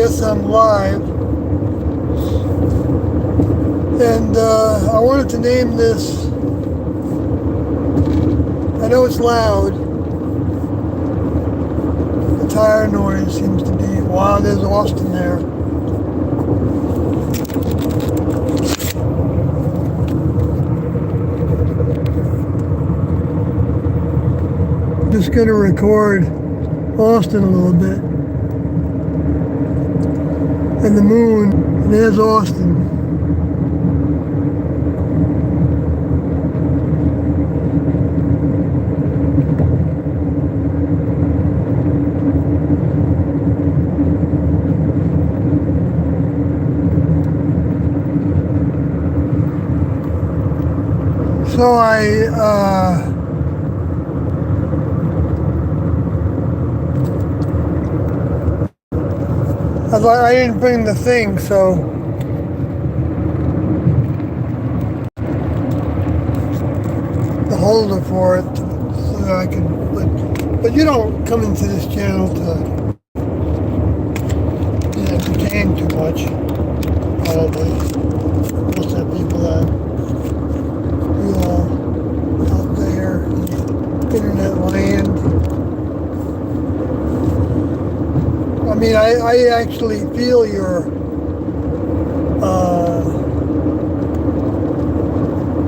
guess I'm live. And I wanted to name this, I know it's loud. The tire noise seems to be, wow, there's Austin there. Just going to record Austin a little bit. And the moon, and there's Austin. So I didn't bring the thing, so the holder for it, so that I can. But you don't come into this channel to be entertained too much. Probably most of the people that you all out there in the internet land. I mean, I actually feel your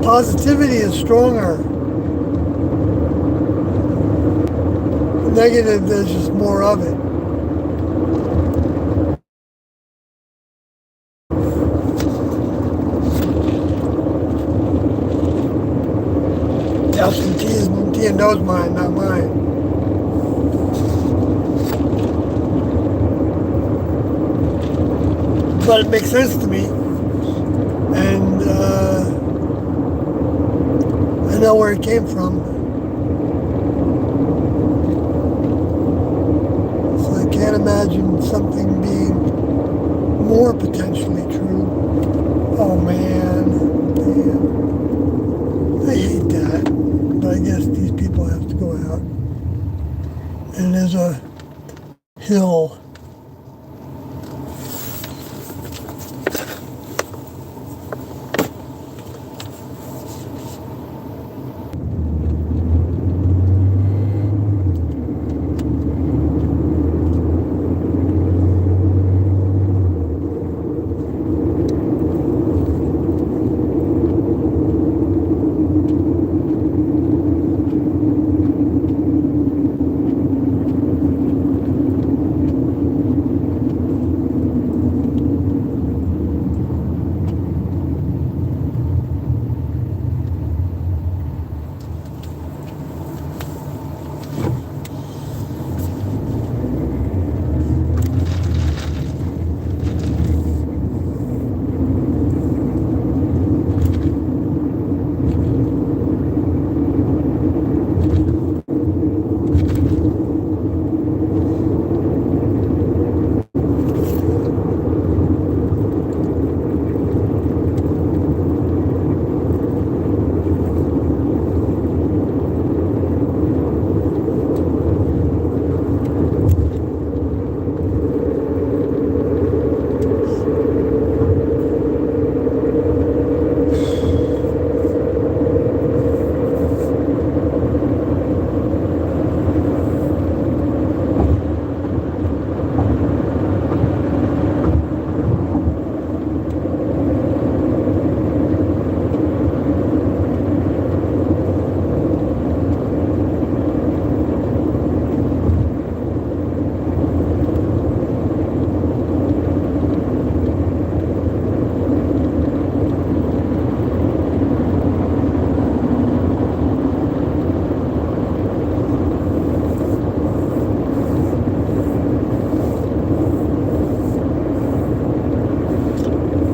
positivity is stronger. The negative, there's just more of it. Tia knows mine, not mine. But it makes sense to me, and I know where it came from, so I can't imagine something being more potentially true. Oh man, I hate that, but I guess these people have to go out, and there's a hill.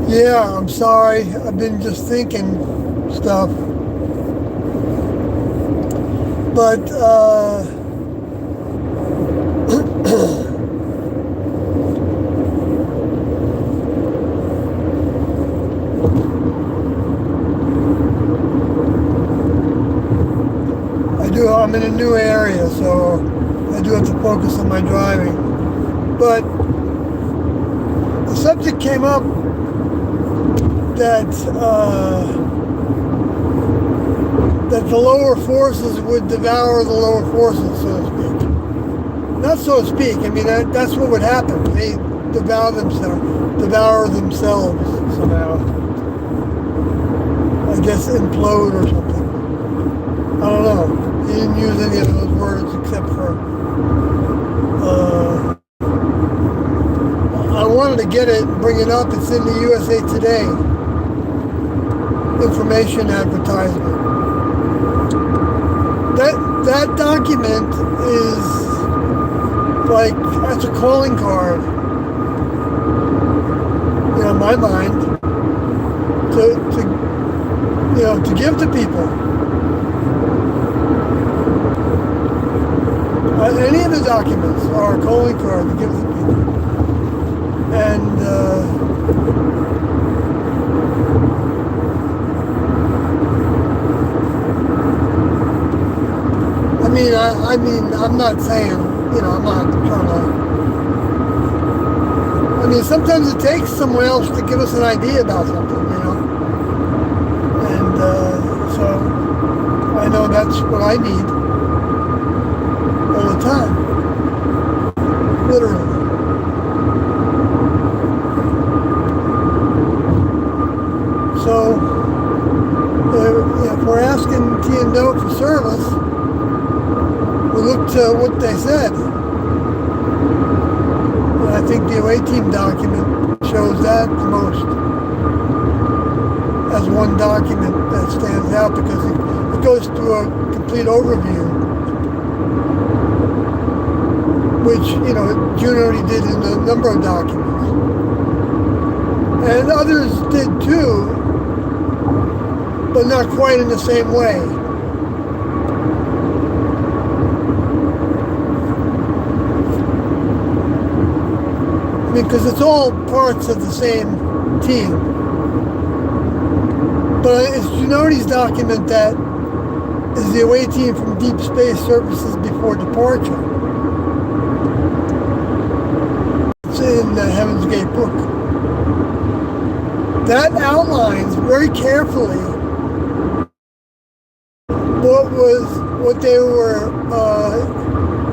Yeah, I'm sorry. I've been just thinking stuff. But, I'm in a new area, so I do have to focus on my driving. But the subject came up that that the lower forces would devour the lower forces, so to speak. Not so to speak. I mean, that's what would happen. They devour themselves somehow. I guess implode or something. I don't know. He didn't use any of those words except for. I wanted to get it and bring it up. It's in the USA Today. Information advertisement. That document is like, that's a calling card, in my mind, to give to people. Any of the documents are a calling card to give to people. And I mean, I'm not saying, I'm not trying to. Sometimes it takes someone else to give us an idea about something, And so I know that's what I need all the time, literally. So if we're asking TNDO for service, we look to what they said. And I think the away team document shows that the most as one document that stands out because it goes through a complete overview, which, June already did in a number of documents. And others did too, but not quite in the same way. Because it's all parts of the same team. But it's Giannotti's document that is the away team from Deep Space Services before departure. It's in the Heaven's Gate book. That outlines very carefully what they were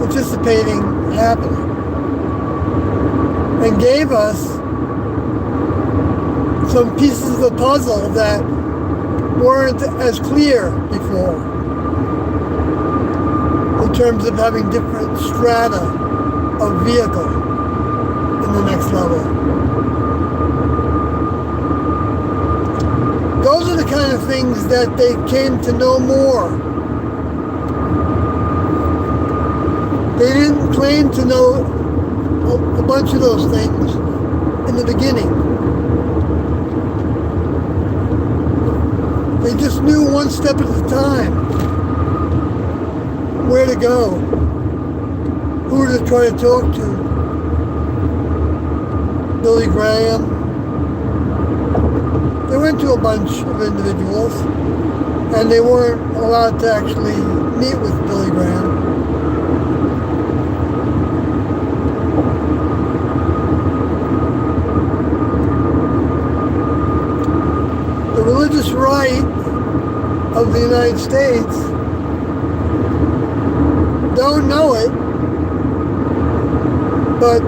anticipating happening, and gave us some pieces of the puzzle that weren't as clear before in terms of having different strata of vehicle in the next level. Those are the kind of things that they came to know more. They didn't claim to know a bunch of those things in the beginning. They just knew one step at a time where to go, who to try to talk to. Billy Graham. They went to a bunch of individuals, and they weren't allowed to actually meet with Billy Graham. The religious right of the United States don't know it, but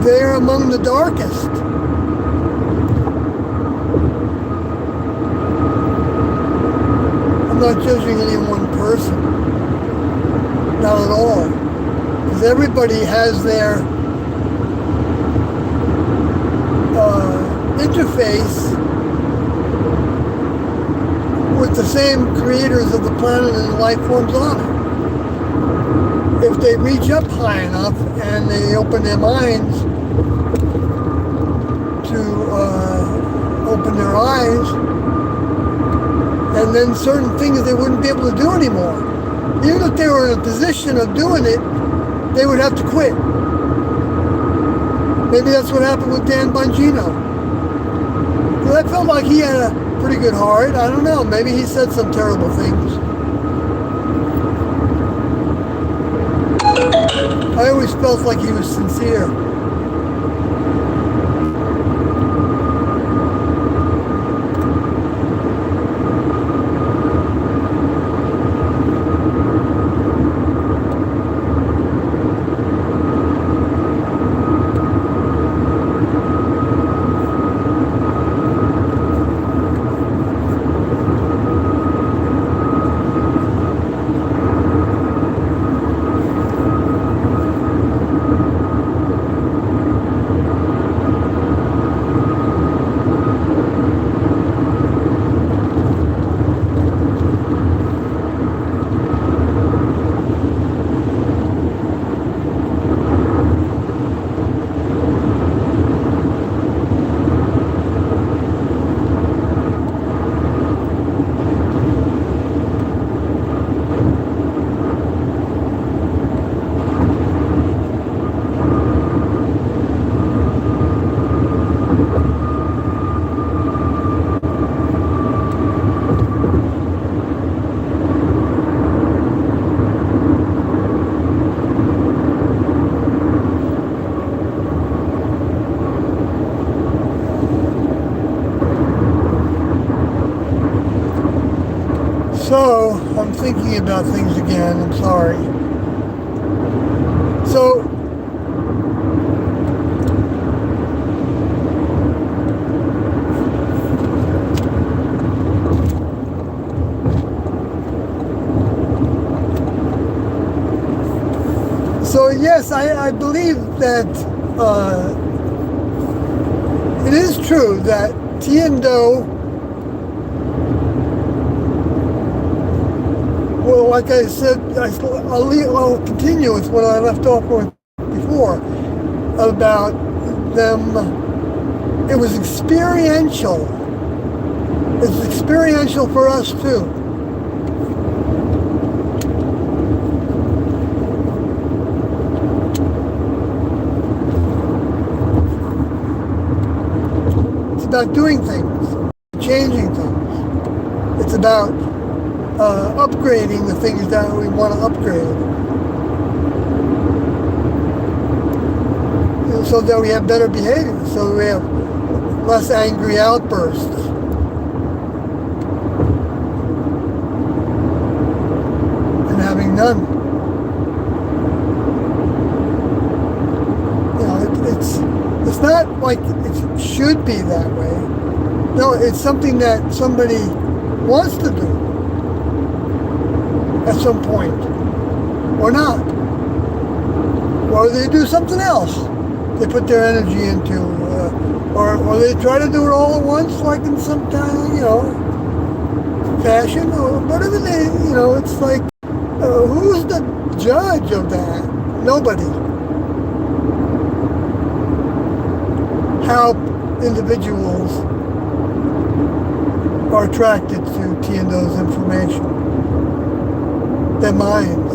they're among the darkest. I'm not judging any one person, not at all, because everybody has their interface with the same creators of the planet and the life forms on it. If they reach up high enough and they open their minds to open their eyes, and then certain things they wouldn't be able to do anymore. Even if they were in a position of doing it, they would have to quit. Maybe that's what happened with Dan Bongino. Because I felt like he had a pretty good heart. I don't know. Maybe he said some terrible things. I always felt like he was sincere. So, I'm thinking about things again. I'm sorry. So, yes, I believe that it is true that Tiendo, well, like I said, I'll continue with what I left off with before about them. It was experiential. It's experiential for us too. It's about doing things, changing things. It's about upgrading the things that we want to upgrade, so that we have better behavior, so that we have less angry outbursts. And having none. It's not like it should be that way. No, it's something that somebody wants to do at some point, or not, or they do something else. They put their energy into, or they try to do it all at once, like in some kind of, fashion, or whatever they, it's like, who's the judge of that? Nobody. How individuals are attracted to Tiendo's information. Their minds.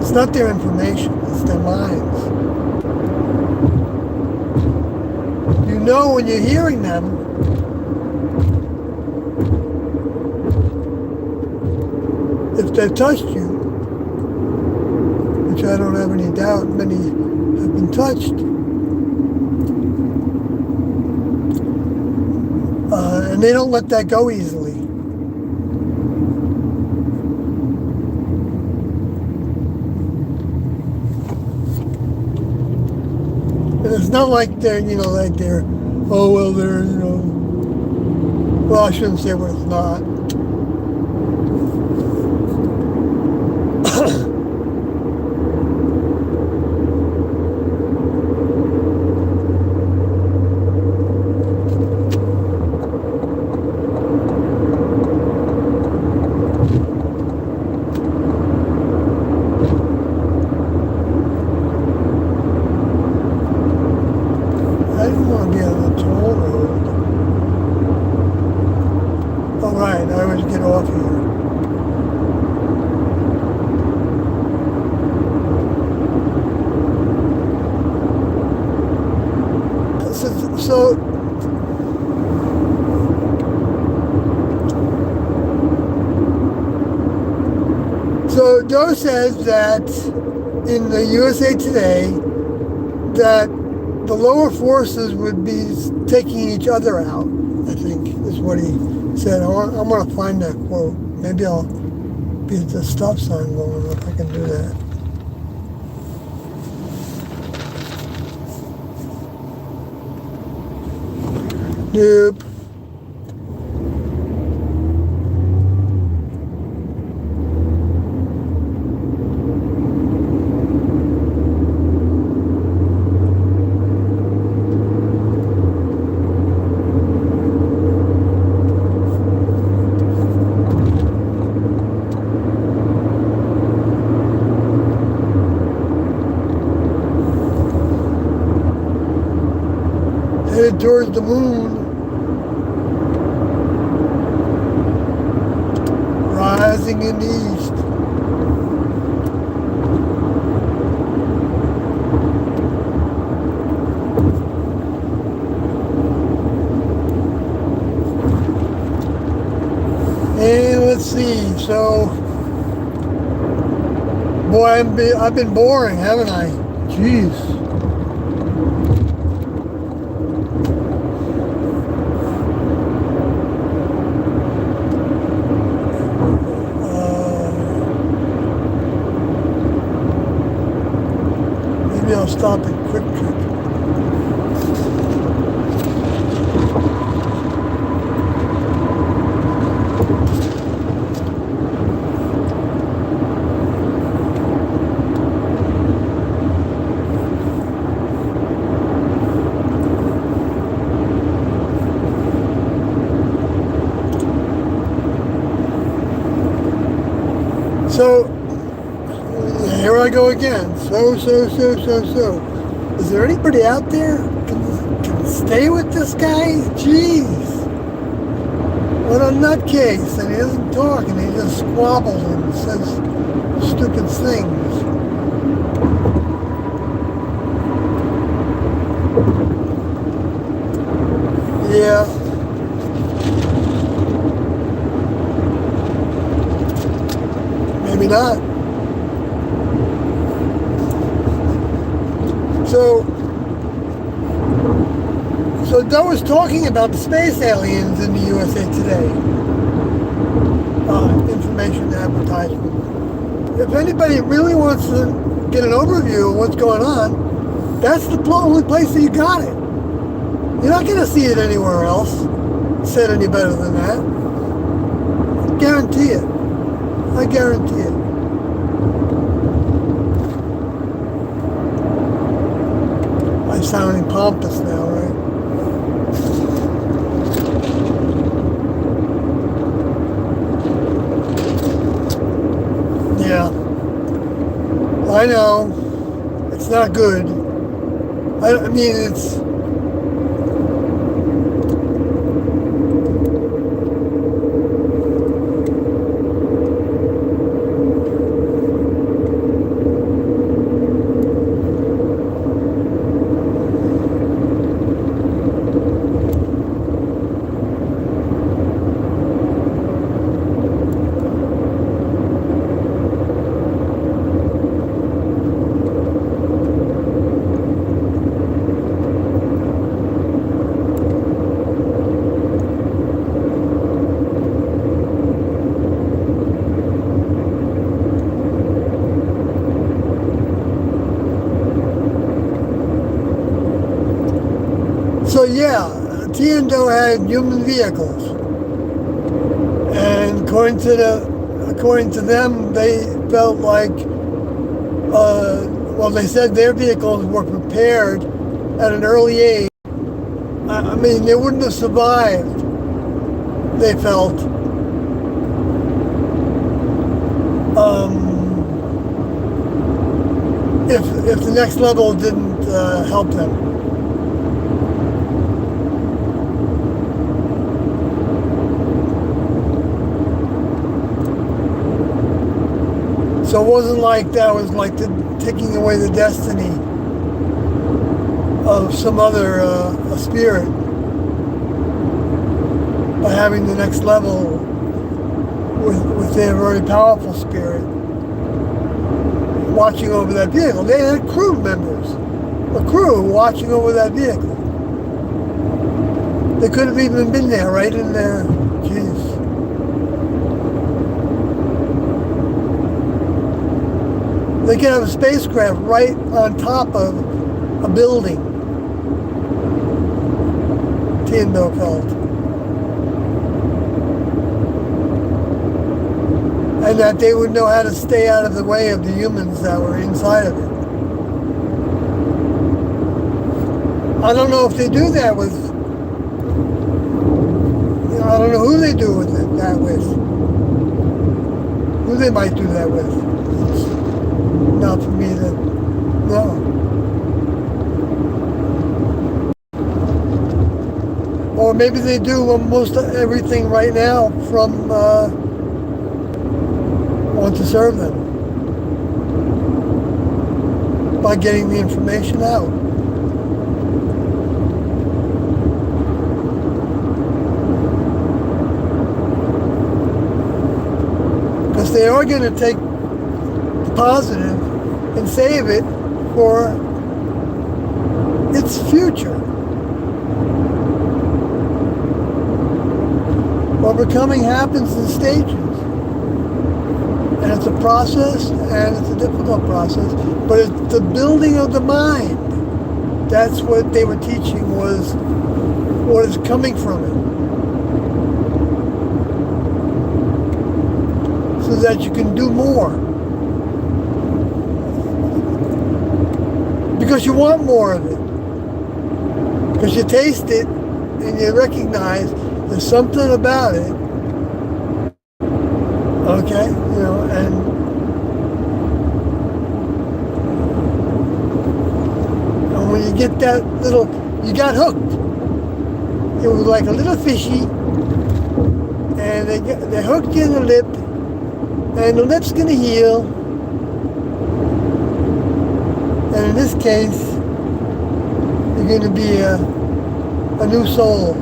It's not their information, it's their minds. You know when you're hearing them, if they've touched you, which I don't have any doubt many have been touched, and they don't let that go easily. And it's not like they're, oh, well, they're, well, I shouldn't say what it's not. Right, I always get off here. So Doe says that in the USA Today that the lower forces would be taking each other out, I think, is what he said. I'm going to find that quote. Maybe I'll be at the stop sign long enough I can do that. Nope. Headed towards the moon. Rising in the east. And let's see, so, boy, I've been boring, haven't I? Jeez. Maybe I'll stop at Quick Trip. So, here I go again. So. Is there anybody out there can stay with this guy? Jeez. What a nutcase. And he doesn't talk and he just squabbles and says stupid things. Yeah. Maybe not. So Doe was talking about the space aliens in the USA Today. Information advertisement. If anybody really wants to get an overview of what's going on, that's the only place that you got it. You're not going to see it anywhere else said any better than that. I guarantee it. I guarantee it. I'm sounding pompous now, right? Yeah. I know. It's not good. I mean, it's... So yeah, Tiendo had human vehicles, and according to them, they felt like, well, they said their vehicles were prepared at an early age. I mean, they wouldn't have survived, they felt, if the next level didn't help them. So it wasn't like that was like taking away the destiny of some other spirit by having the next level with their very powerful spirit. watching over that vehicle. They had crew members, a crew watching over that vehicle. They could have even been there, right in there. Jeez. They could have a spacecraft right on top of a building. Tianbo felt. And that they would know how to stay out of the way of the humans that were inside of it. I don't know if they do that with, I don't know who they do with it, that with. Who they might do that with. It's not for me to know. Or maybe they do almost everything right now from want to serve them by getting the information out. Because they are going to take the positive and save it for its future. Overcoming happens in stages. And it's a process, and it's a difficult process, but it's the building of the mind. That's what they were teaching, was what is coming from it. So that you can do more. Because you want more of it. Because you taste it, and you recognize there's something about it. Okay, you know, and when you get that little, you got hooked. It was like a little fishy, and they hooked you in the lip, and the lip's gonna heal. And in this case, you're gonna be a new soul,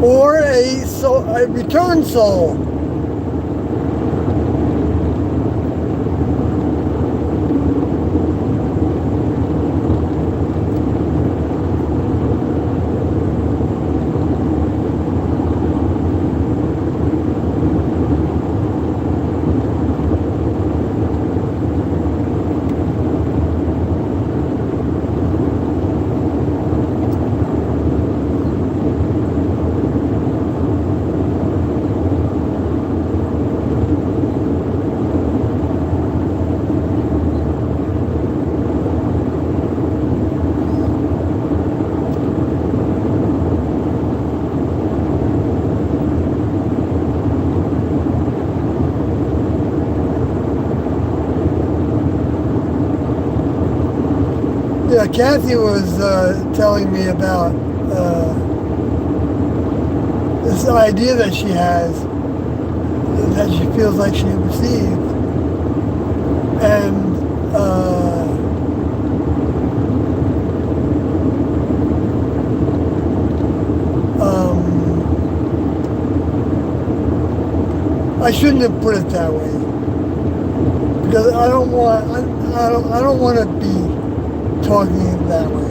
or a returned soul. Yeah, Kathy was telling me about this idea that she has, that she feels like she received. And I shouldn't have put it that way, because I don't want to be talking that way.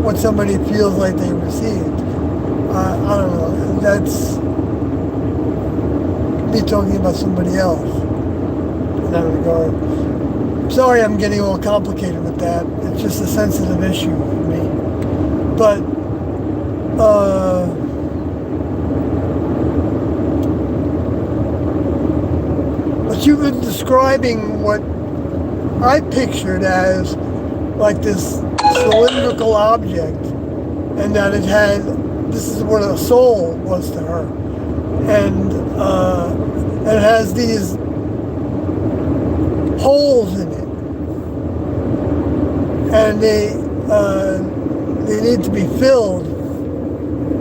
What somebody feels like they received. I don't know. That's me talking about somebody else in that regard. Sorry I'm getting all complicated with that. It's just a sensitive issue for me. But you've been describing what I pictured as like this cylindrical object, and that it had, this is what a soul was to her, and it has these holes in it, and they need to be filled.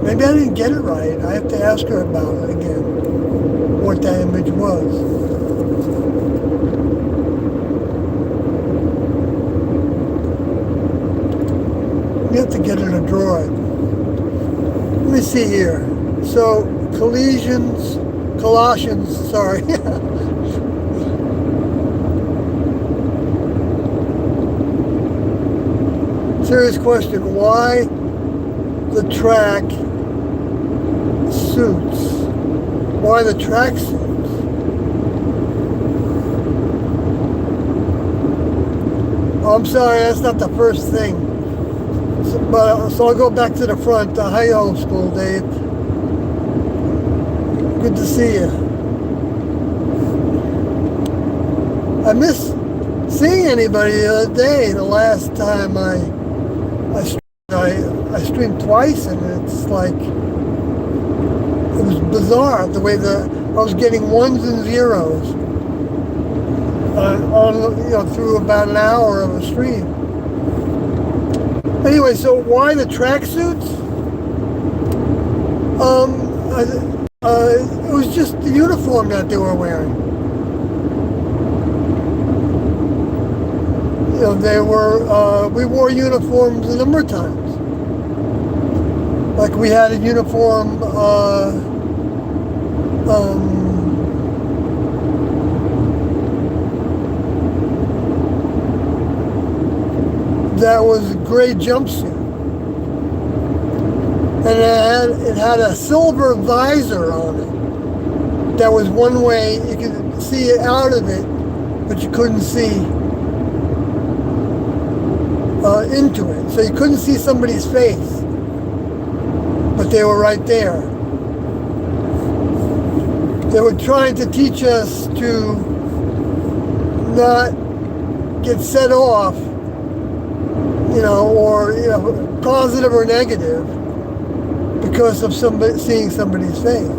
Maybe I didn't get it right. I have to ask her about it again, what that image was. You have to get her to draw it. Let me see here. So collisions Colossians, sorry. Serious question. Why the track suits? Why the track suits? Oh, I'm sorry, that's not the first thing. So I'll go back to the front. Hi, old school, Dave. Good to see you. I miss seeing anybody the other day. The last time I streamed twice, and it's like it was bizarre the way I was getting ones and zeros on through about an hour of a stream. Anyway, so why the tracksuits? It was just the uniform that they were wearing. We wore uniforms a number of times. Like we had a uniform that was a gray jumpsuit. And it had a silver visor on it. That was one way you could see out of it, but you couldn't see into it. So you couldn't see somebody's face, but they were right there. They were trying to teach us to not get set off, or positive or negative because of seeing somebody's face.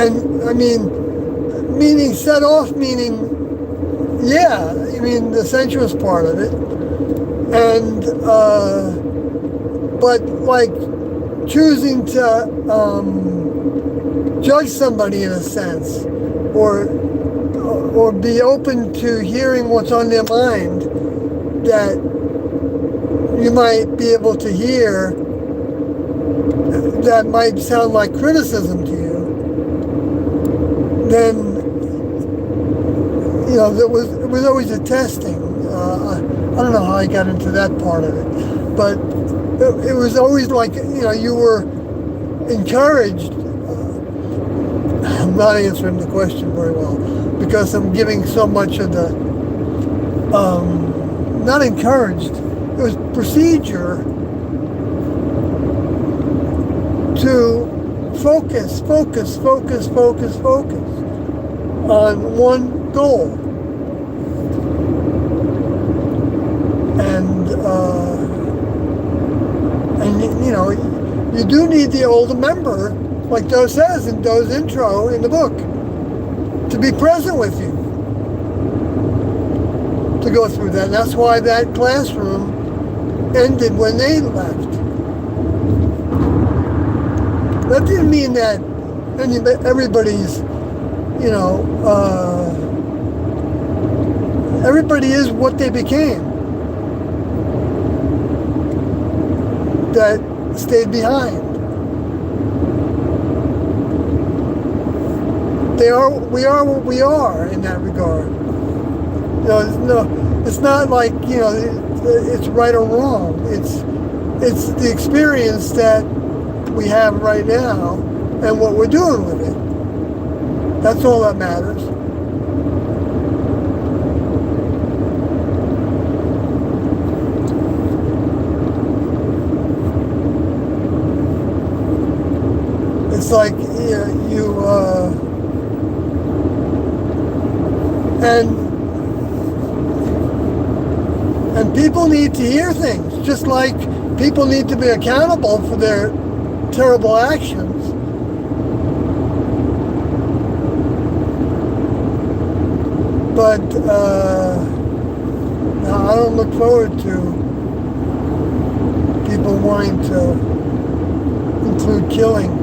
And meaning set off, the sensuous part of it. And, but like choosing to judge somebody in a sense, or be open to hearing what's on their mind that you might be able to hear that might sound like criticism to you, then it was always a testing. I don't know how I got into that part of it, but it was always like you were encouraged. I'm not answering the question very well because I'm giving so much of the not encouraged. It was procedure to focus on one goal. And you do need the older member, like Doe says in Doe's intro in the book, to be present with you to go through that. And that's why that classroom ended when they left. That didn't mean that everybody's, everybody is what they became. That stayed behind. We are what we are in that regard. It's not like it's right or wrong. It's the experience that we have right now and what we're doing with it. That's all that matters. It's like and people need to hear things, just like people need to be accountable for their terrible actions. But I don't look forward to people wanting to include killing.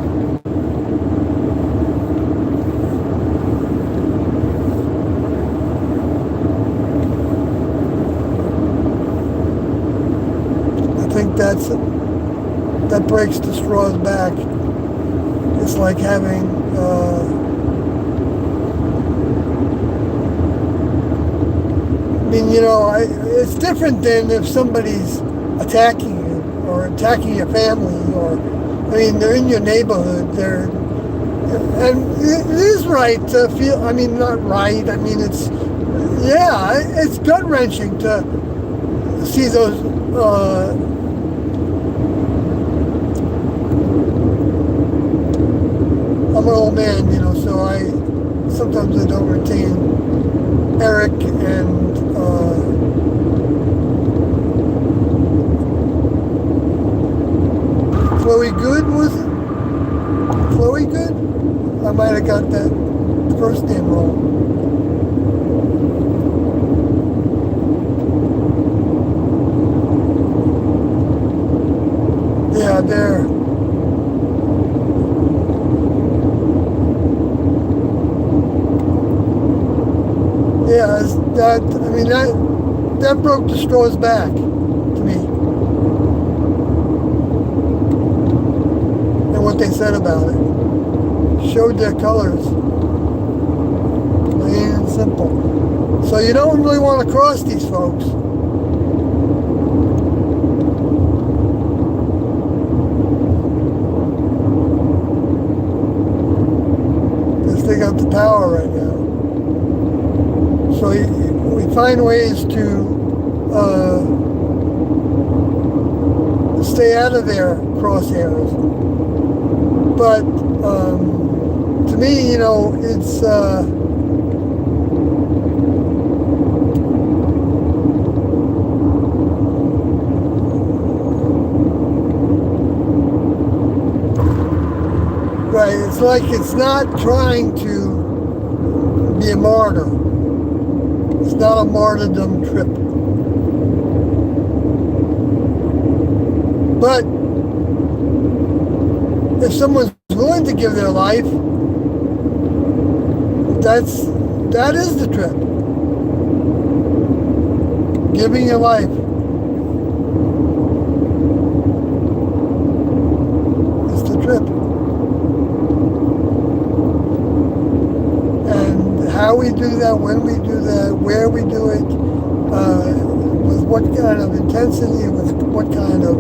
that breaks the straw's back. It's like having I mean, it's different than if somebody's attacking you or attacking your family, or I mean, they're in your neighborhood. And it is right to feel. I mean, not right. I mean, it's gut wrenching to see those. I'm an old man, so sometimes I don't retain Eric and Chloe Good, was it? Chloe Good? I might have got that first name wrong. Yeah, there. Yeah, that broke the straw's back to me. And what they said about it. Showed their colors. Plain and simple. So you don't really want to cross these folks. Because they got the power right now. So we find ways to stay out of their crosshairs. But to me, it's right. It's like it's not trying to be a martyr. It's not a martyrdom trip. But if someone's willing to give their life, that is the trip. Giving your life is the trip. And how we do that, when we do that, where we do it, with what kind of intensity, with what kind of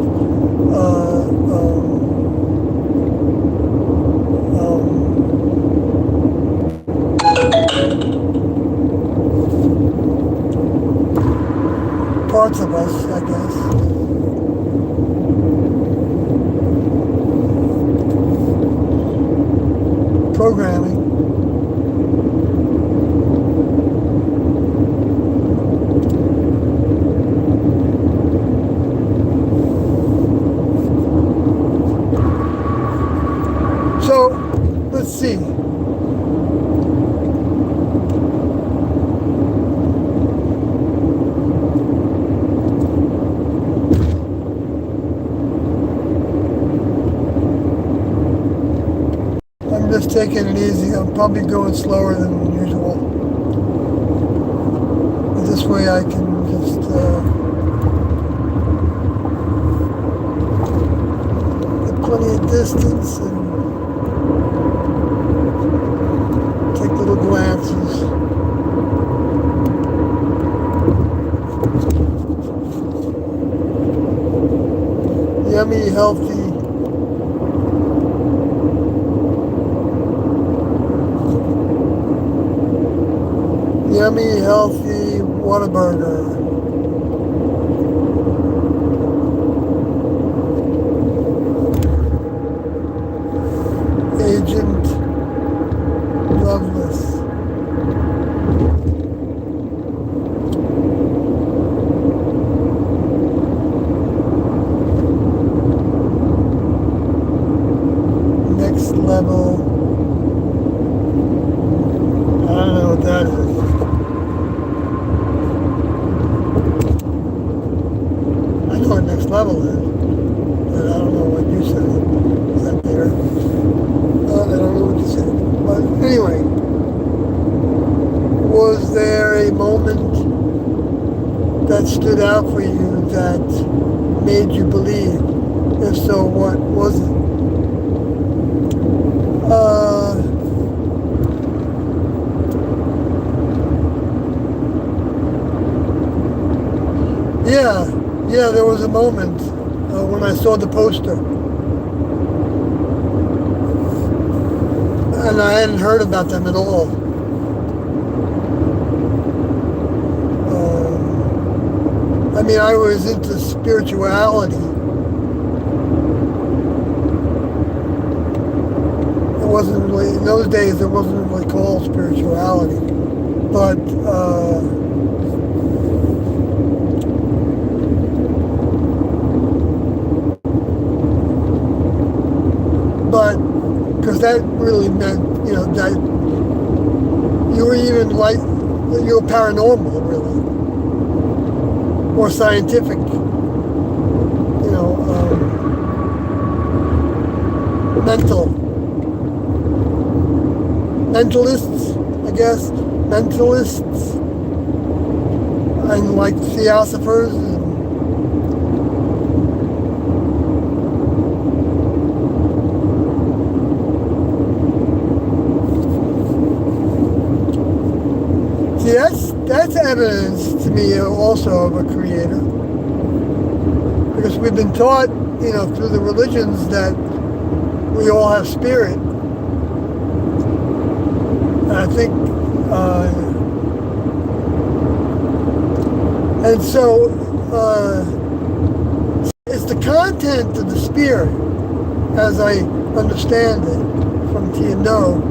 parts of us, I guess. Programming. So, let's see. I'm just taking it easy. I'm probably going slower than usual. This way I can just get plenty of distance and take little glances. Yummy, healthy. Yummy, healthy Whataburger. Agent Loveless. Next level. I don't know what that is. Level is, but I don't know what you said. Is that there? I don't know what you said. But anyway, was there a moment that stood out for you that made you believe? If so, what was it? Yeah, there was a moment when I saw the poster, and I hadn't heard about them at all. I mean, I was into spirituality. It wasn't really, in those days, it wasn't really called spirituality. But because that really meant, that you were even like, you were paranormal, really, or scientific, mentalists, I guess, mentalists, and like theosophers. See, that's evidence to me also of a creator, because we've been taught, through the religions that we all have spirit. And I think, and so it's the content of the spirit, as I understand it from Tiendo,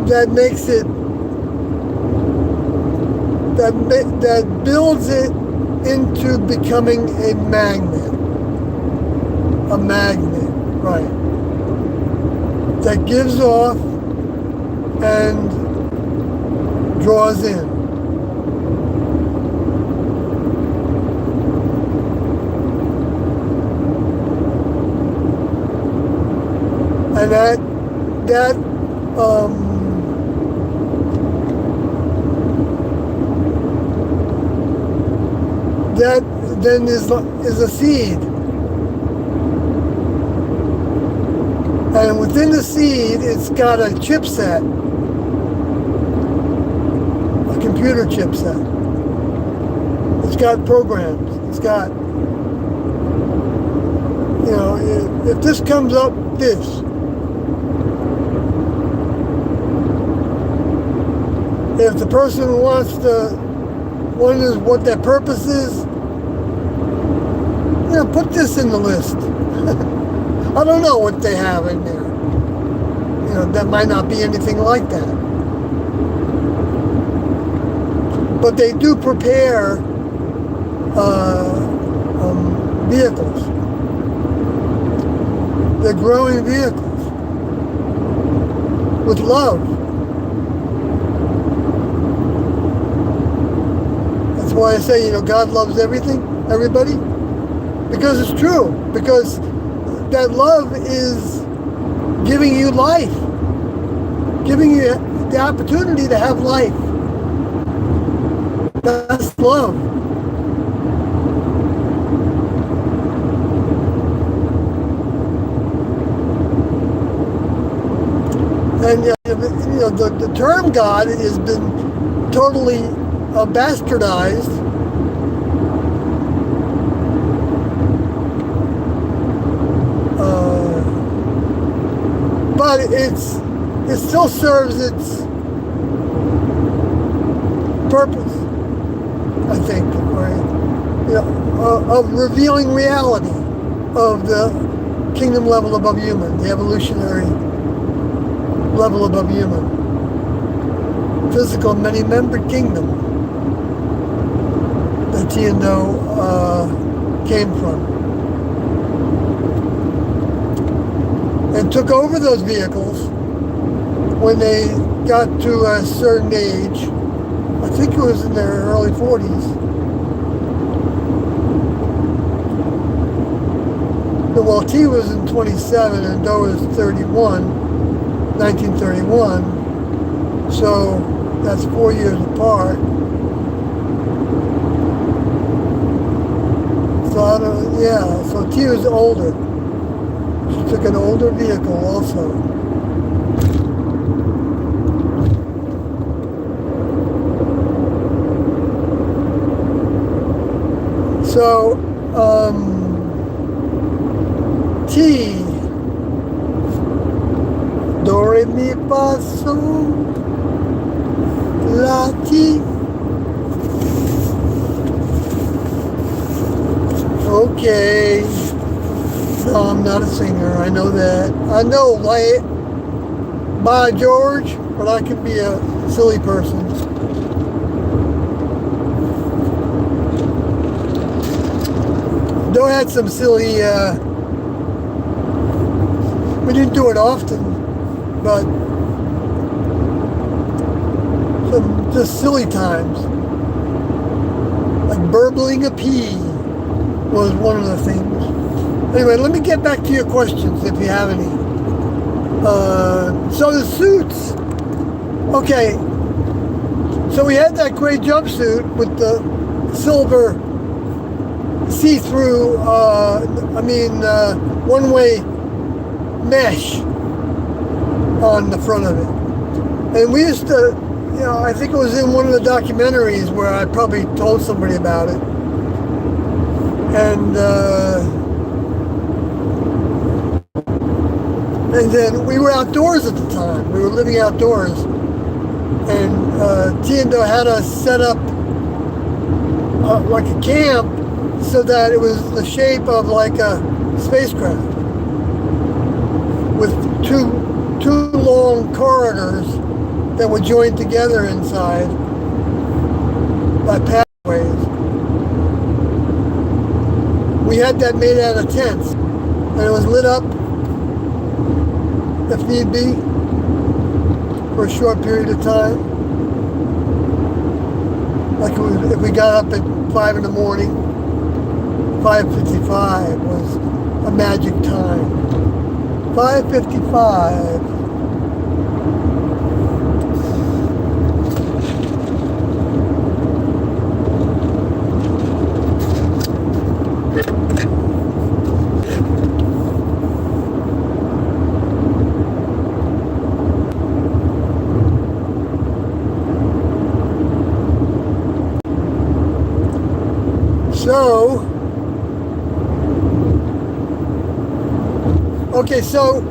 that makes it, that builds it into becoming a magnet, right, that gives off and draws in. And that then is a seed, and within the seed it's got a chipset, a computer chipset. It's got programs. It's got, if this comes up, this. If the person wonders what their purpose is, put this in the list. I don't know what they have in there. That might not be anything like that. But they do prepare vehicles. They're growing vehicles with love. That's why I say, God loves everybody. Because it's true. Because that love is giving you life. Giving you the opportunity to have life. That's love. And the term God has been totally bastardized. But it still serves its purpose, I think, right? Of revealing reality of the kingdom level above human, the evolutionary level above human, physical many-membered kingdom that Tiendo came from. And took over those vehicles when they got to a certain age. I think it was in their early 40s. Well, T was in 27 and Do was 31. 1931. So that's 4 years apart. So I don't, yeah, so T was older. She took an older vehicle also. So, T, do, re, mi, fa, sol, la, ti. Okay. No, I'm not a singer. I know that. I know by George, but I can be a silly person. Though I had some silly, we didn't do it often, but some just silly times. Like burbling a pea was one of the things. Anyway, let me get back to your questions if you have any. So the suits. Okay. So we had that gray jumpsuit with the silver see-through, one-way mesh on the front of it. And we used to, I think it was in one of the documentaries where I probably told somebody about it. And then we were outdoors at the time. We were living outdoors. And Tiendo had us set up like a camp so that it was the shape of like a spacecraft with two long corridors that were joined together inside by pathways. We had that made out of tents, and it was lit up if need be for a short period of time. Like if we got up at 5 in the morning, 5:55 was a magic time. 5:55. So, okay, so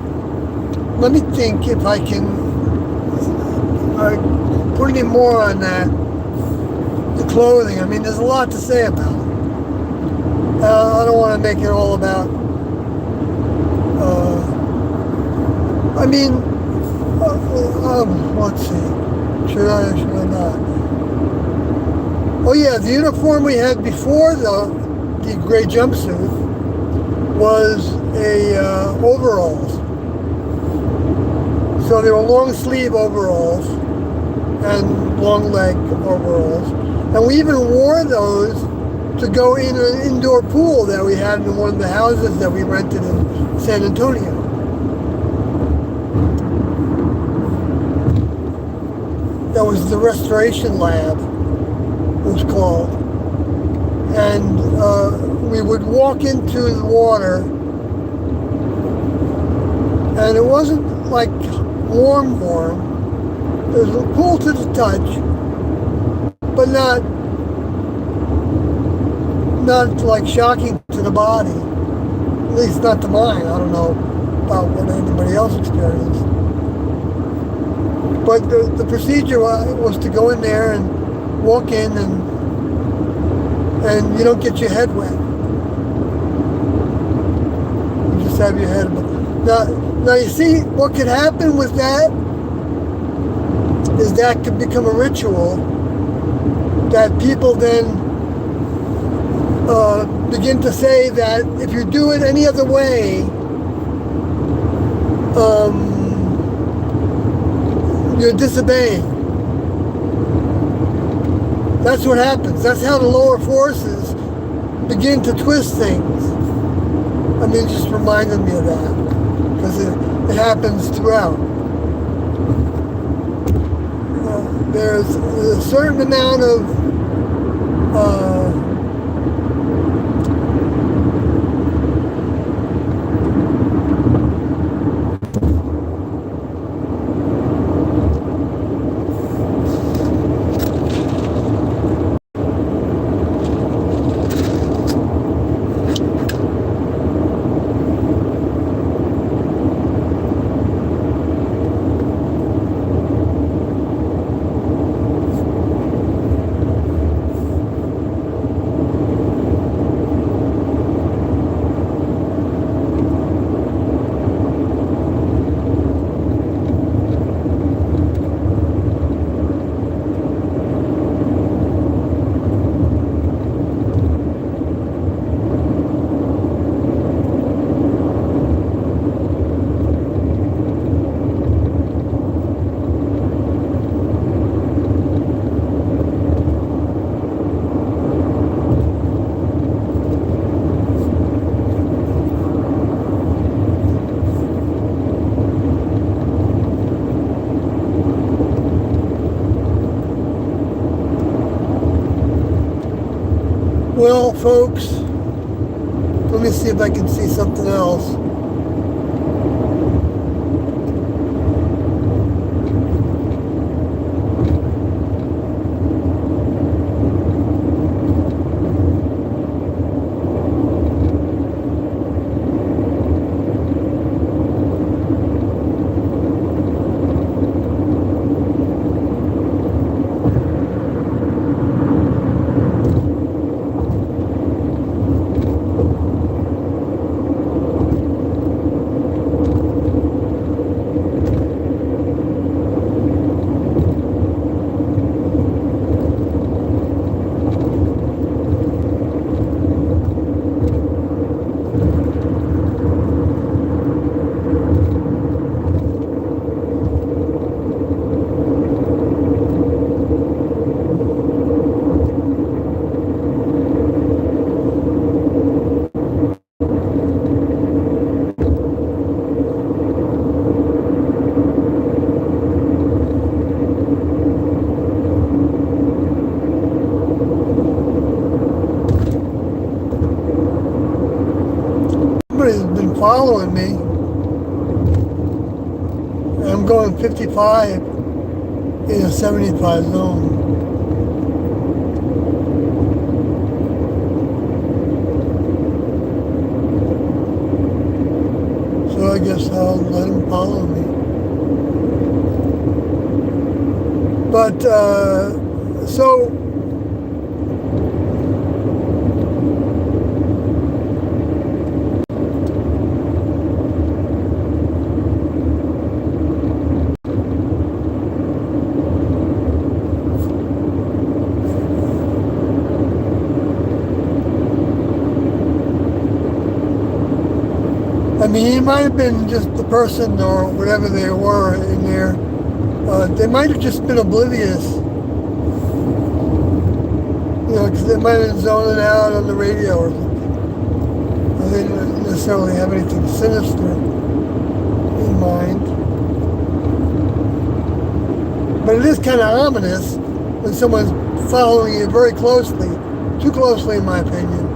let me think if I can put any more on that. The clothing, I mean, there's a lot to say about it. I don't want to make it all about, let's see, should I or should I not? Oh yeah, the uniform we had before the gray jumpsuit was overalls. So they were long sleeve overalls and long leg overalls. And we even wore those to go in an indoor pool that we had in one of the houses that we rented in San Antonio. That was the Restoration Lab, it was called. And we would walk into the water, and it wasn't like warm. It was cool to the touch, but not like shocking to the body. At least not to mine. I don't know about what anybody else experienced. But the procedure was to go in there and walk in, and you don't get your head wet. You just have your head. Now you see, what could happen with that is that could become a ritual that people then begin to say that if you do it any other way, you're disobeying. That's what happens. That's how the lower forces begin to twist things. I mean, it just reminded me of that, because it happens throughout. there's a certain amount of well, folks, let me see if I can see something else. Somebody's been following me. I'm going 55 in a 75 zone. So I guess I'll let him follow me. But, so I mean, he might have been just the person or whatever they were in there. They might have just been oblivious, because they might have been zoning out on the radio or something. They didn't necessarily have anything sinister in mind. But it is kind of ominous when someone's following you very closely, too closely in my opinion.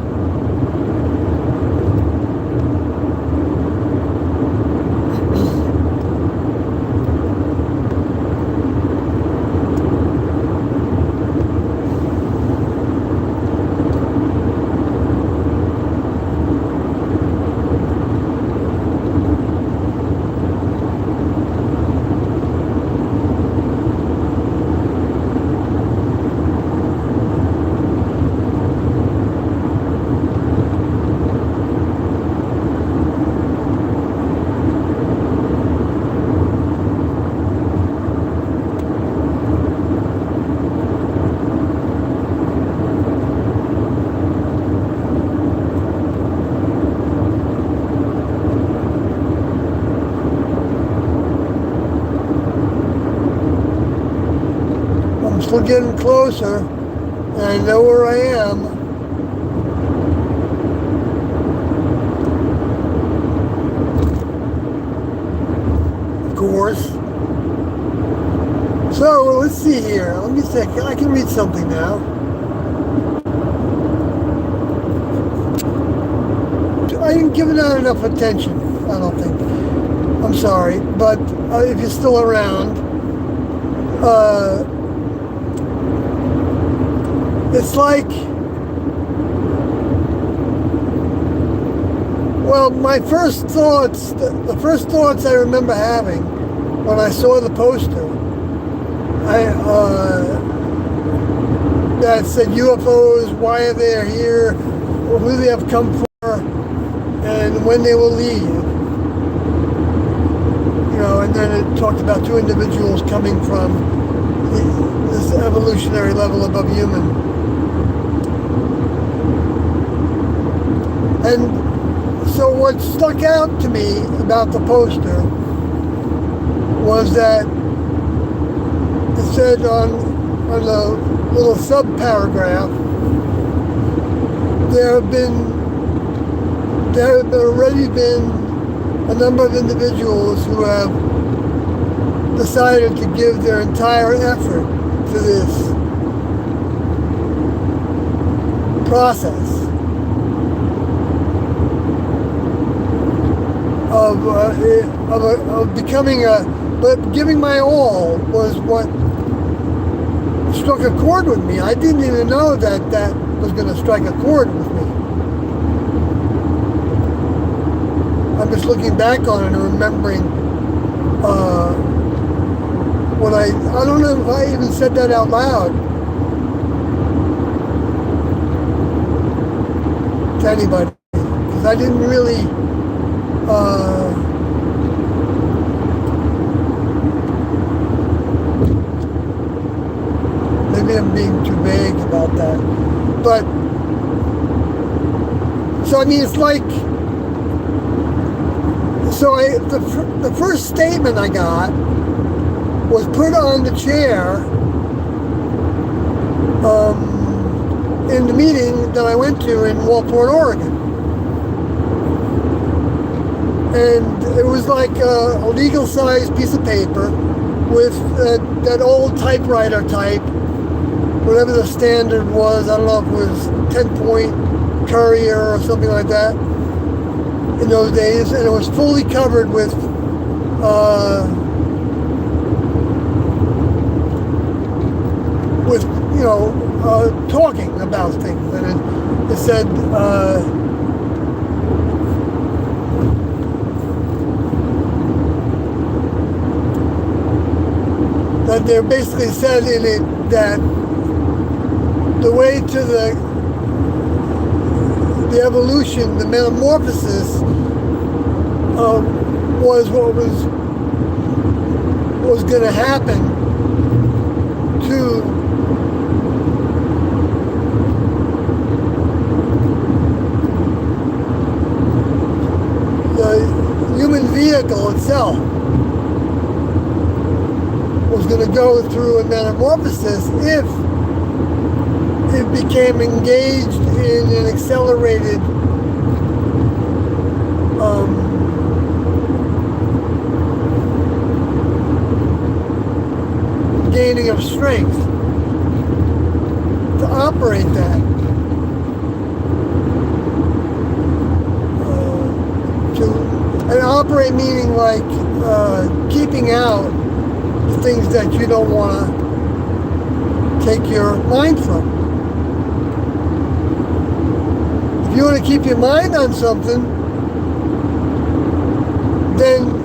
We're getting closer, and I know where I am. Of course. So let's see here. Let me see. I can read something now. I didn't give that enough attention. I don't think. I'm sorry, but if you're still around, it's like, well, my first thoughts, the first thoughts I remember having when I saw the poster, that said UFOs, why are they here, who they have come for, and when they will leave. You know, and then it talked about two individuals coming from this evolutionary level above human. And so what stuck out to me about the poster was that it said on the little sub-paragraph, there have already been a number of individuals who have decided to give their entire effort to this process of becoming but giving my all was what struck a chord with me. I didn't even know that that was going to strike a chord with me. I'm just looking back on it and remembering when I don't know if I even said that out loud to anybody, because I didn't really maybe I'm being too vague about that, but so I mean it's like, so the first statement I got was put on the chair in the meeting that I went to in Walport, Oregon. And it was like a legal-sized piece of paper with that old typewriter type, whatever the standard was. I don't know if it was 10-point Courier or something like that in those days, and it was fully covered with you know, talking about things, and it said that they basically said in it that the way to the evolution, the metamorphosis, was what was going to happen to the human vehicle itself. Was going to go through a metamorphosis if it became engaged in an accelerated gaining of strength to operate that. And operate meaning like keeping out the things that you don't want to take your mind from. If you want to keep your mind on something, then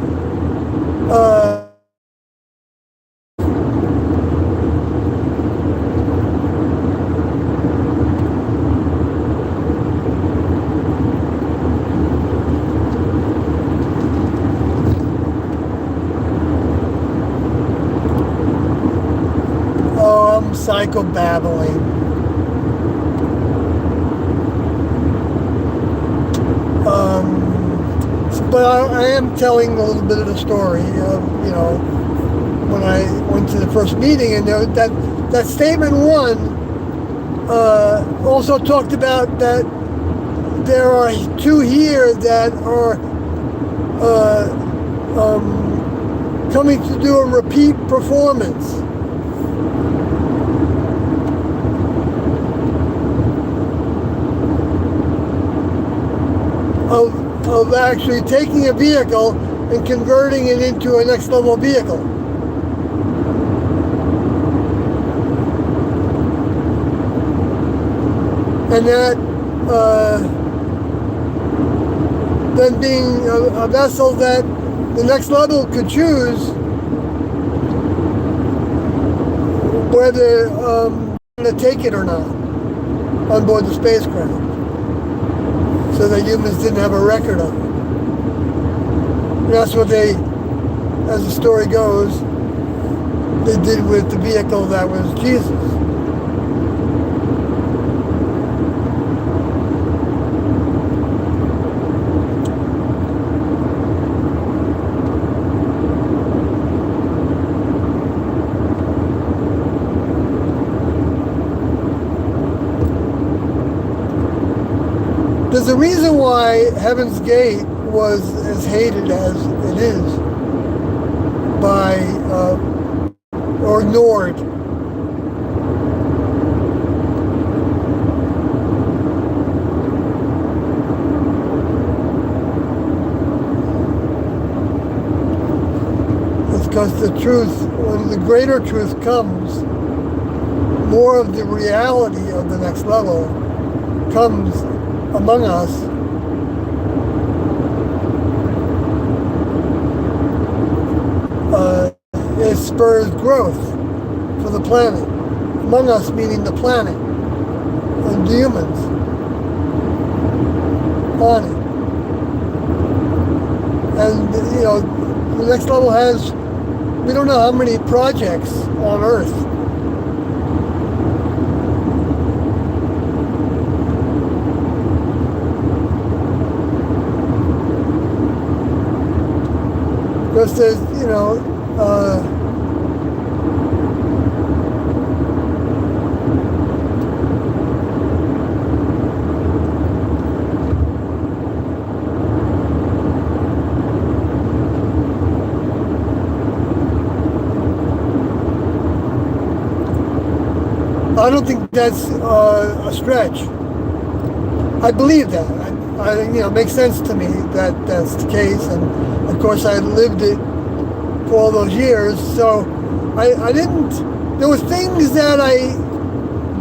psychobabbling. But I am telling a little bit of the story of, you know, when I went to the first meeting, and that statement one also talked about that there are two here that are coming to do a repeat performance. of actually taking a vehicle and converting it into a next level vehicle. And that then being a vessel that the next level could choose whether to take it or not on board the spacecraft, so that humans didn't have a record of it. And that's what they, as the story goes, they did with the vehicle that was Jesus. There's a reason why Heaven's Gate was as hated as it is by, or ignored. It's because the truth, when the greater truth comes, more of the reality of the next level comes among us. It spurs growth for the planet. Among us meaning the planet and the humans on it. And you know, the next level has, we don't know how many projects on Earth. Because there's, you know, I don't think that's a stretch. I believe that. You know, it makes sense to me that that's the case, and of course I lived it for all those years. So I didn't. There were things that I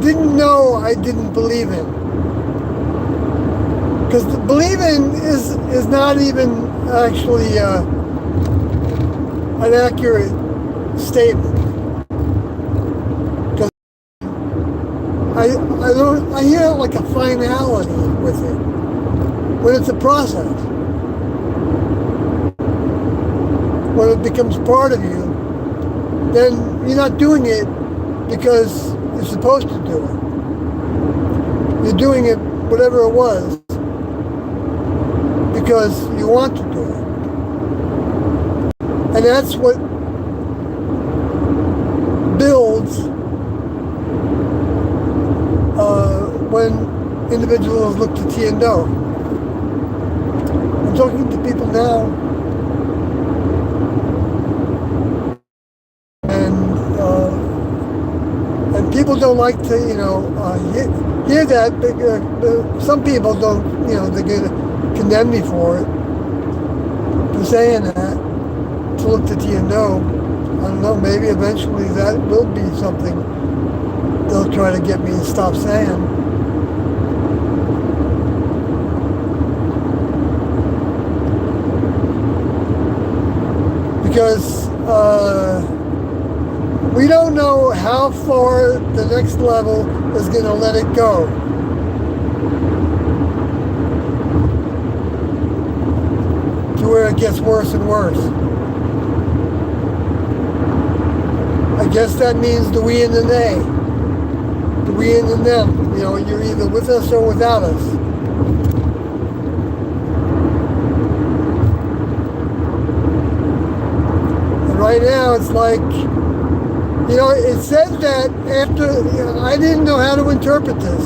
didn't know I didn't believe in, because believing is not even actually an accurate statement. I hear like a finality with it when it's a process. When it becomes part of you, then you're not doing it because you're supposed to do it. You're doing it, whatever it was, because you want to do it. And that's what builds when individuals look to Tiendo. I'm talking to people now, and people don't like to, you know, hear that. Some people don't, you know, they're going to condemn me for it, for saying that, to look to Tiendo. I don't know, maybe eventually that will be something they'll try to get me to stop saying. Because we don't know how far the next level is going to let it go. To where it gets worse and worse. I guess that means the we and the they. The we and the them. You know, you're either with us or without us. Right now, it's like, you know, it says that after, you know, I didn't know how to interpret this.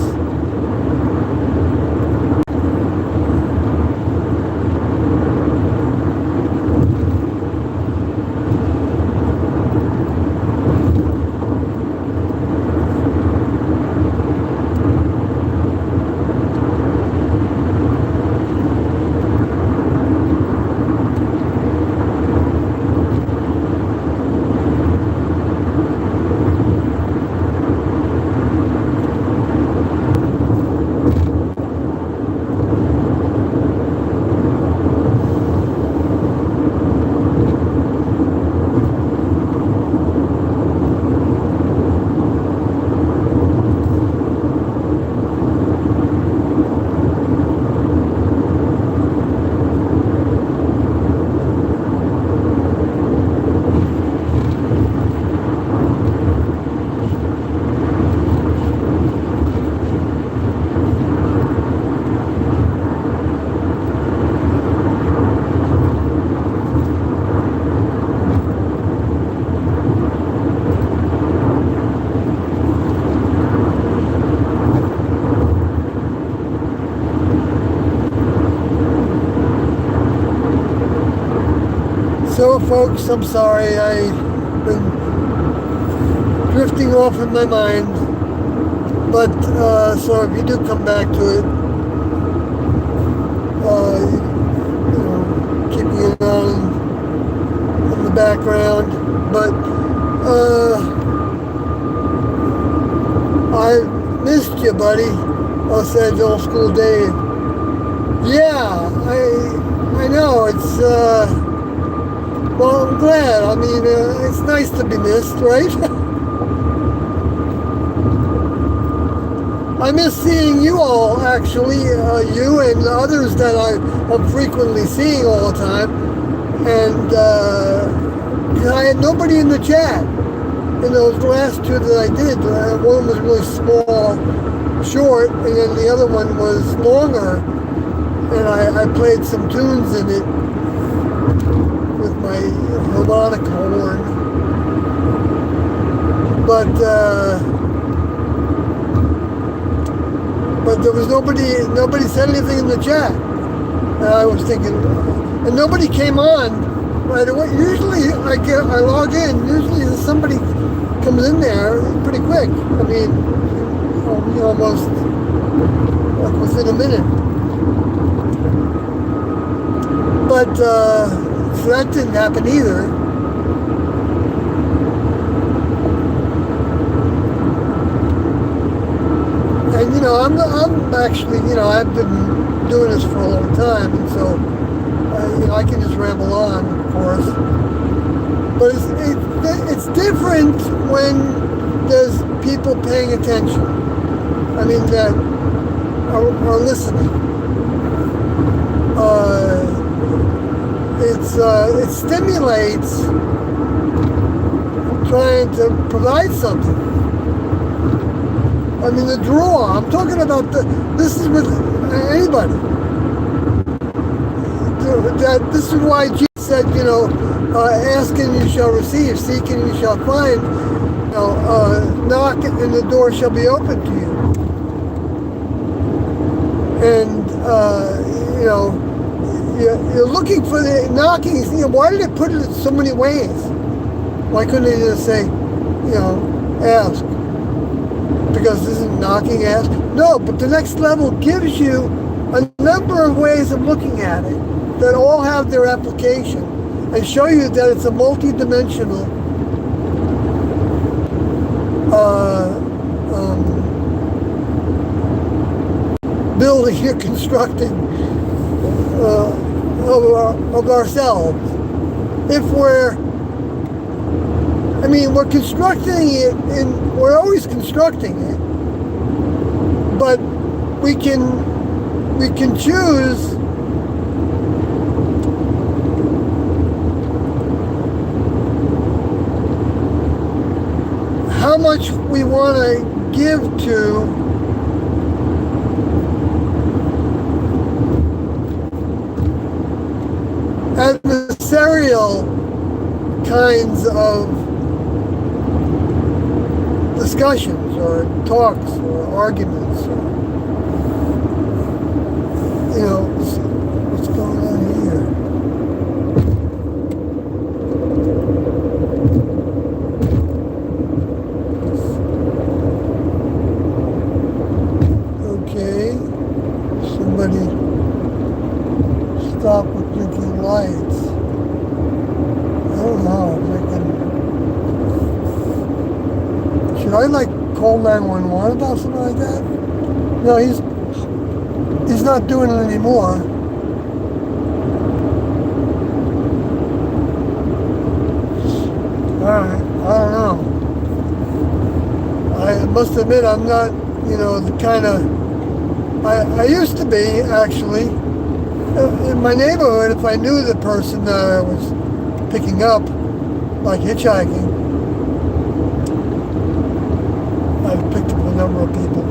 So, folks, I'm sorry. I've been drifting off in my mind. But, so if you do come back to it, keeping it on in the background. But, I missed you, buddy. Said old school Dave. Yeah, I know. It's, well, I'm glad. I mean, it's nice to be missed, right? I miss seeing you all, actually, you and others that I'm frequently seeing all the time. And I had nobody in the chat in those last two that I did. One was really small, short, and then the other one was longer. And I played some tunes in it with my harmonica horn. But there was nobody said anything in the chat. And I was thinking, and nobody came on right away. Usually I log in, usually somebody comes in there pretty quick. I mean, almost like within a minute. But, so that didn't happen either. And, I'm actually, I've been doing this for a long time, and so, I can just ramble on, of course. But it's different when there's people paying attention. I mean, that are listening. It stimulates trying to provide something. I mean, the draw, I'm talking about this is with anybody. This is why Jesus said, ask and you shall receive, seek and you shall find, knock and the door shall be open to you. And, you're looking for the knocking. Why did they put it in so many ways? Why couldn't they just say, ask? Because this is knocking, ask? No, but the next level gives you a number of ways of looking at it that all have their application and show you that it's a multi-dimensional building you're constructing of ourselves. If we're constructing it, and we're always constructing it, but we can choose how much we want to give to adversarial kinds of discussions or talks or arguments. What's going on here? Okay, somebody stop with blinking lights. I don't know if I can. Should I call 911 about something like that? No, he's not doing it anymore. Alright, I don't know. I must admit I'm not, the kind of, I used to be, actually. In my neighborhood, if I knew the person that I was picking up, like hitchhiking, I've picked up a number of people.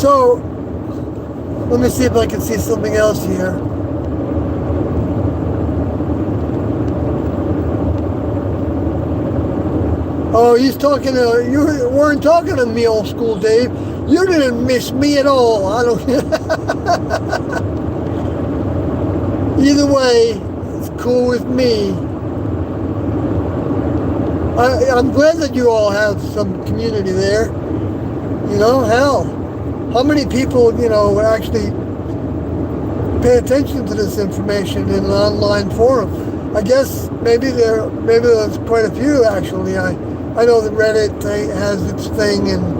So, let me see if I can see something else here. Oh, he's talking to, you weren't talking to me, old school Dave. You didn't miss me at all. I don't. Either way, it's cool with me. I'm glad that you all have some community there. You know, hell, how many people, actually pay attention to this information in an online forum? I guess maybe there's quite a few actually. I know that Reddit has its thing, and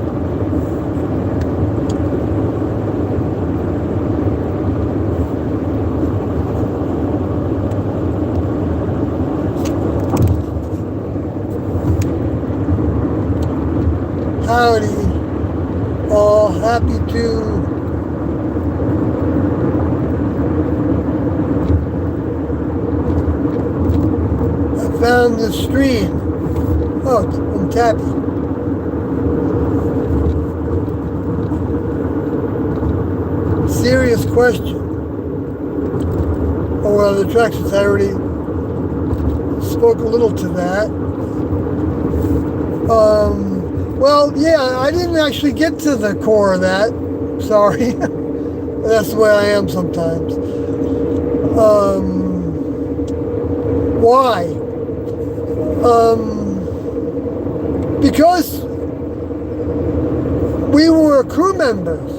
howdy, all happy to found the stream. Oh, I'm tapping. Serious question. Oh, well, the attractions, I already spoke a little to that. Well, yeah, I didn't actually get to the core of that. Sorry. That's the way I am sometimes. Why? Because we were crew members,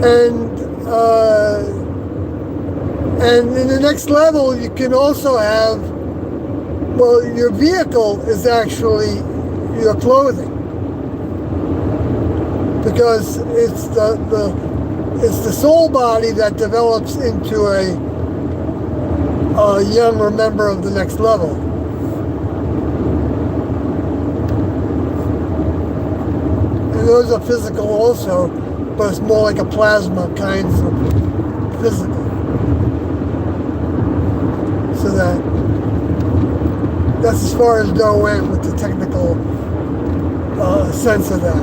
and in the next level you can also have, well, your vehicle is actually your clothing, because it's the soul body that develops into a younger member of the next level. And those are physical also, but it's more like a plasma kind of physical. So that's as far as Doe went with the technical sense of that.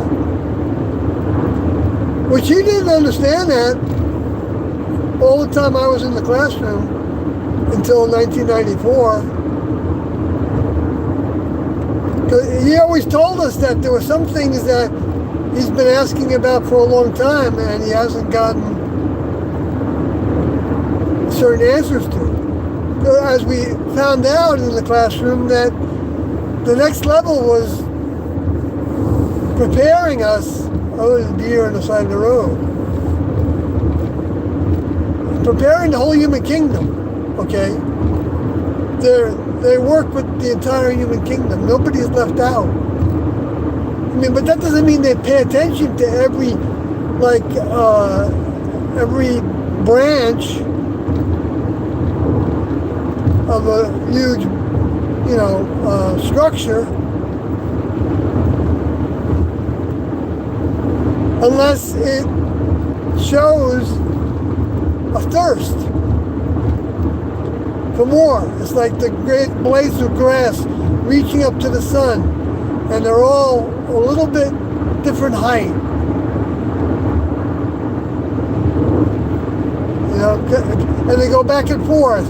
Which he didn't understand that all the time I was in the classroom until 1994. He always told us that there were some things that he's been asking about for a long time and he hasn't gotten certain answers to. As we found out in the classroom, that the next level was preparing us. Oh, there's a deer on the side of the road. Preparing the whole human kingdom. Okay? They work with the entire human kingdom. Nobody is left out. I mean, but that doesn't mean they pay attention to every branch of a huge, structure, unless it shows a thirst for more. It's like the great blades of grass reaching up to the sun, and they're all a little bit different height. And they go back and forth.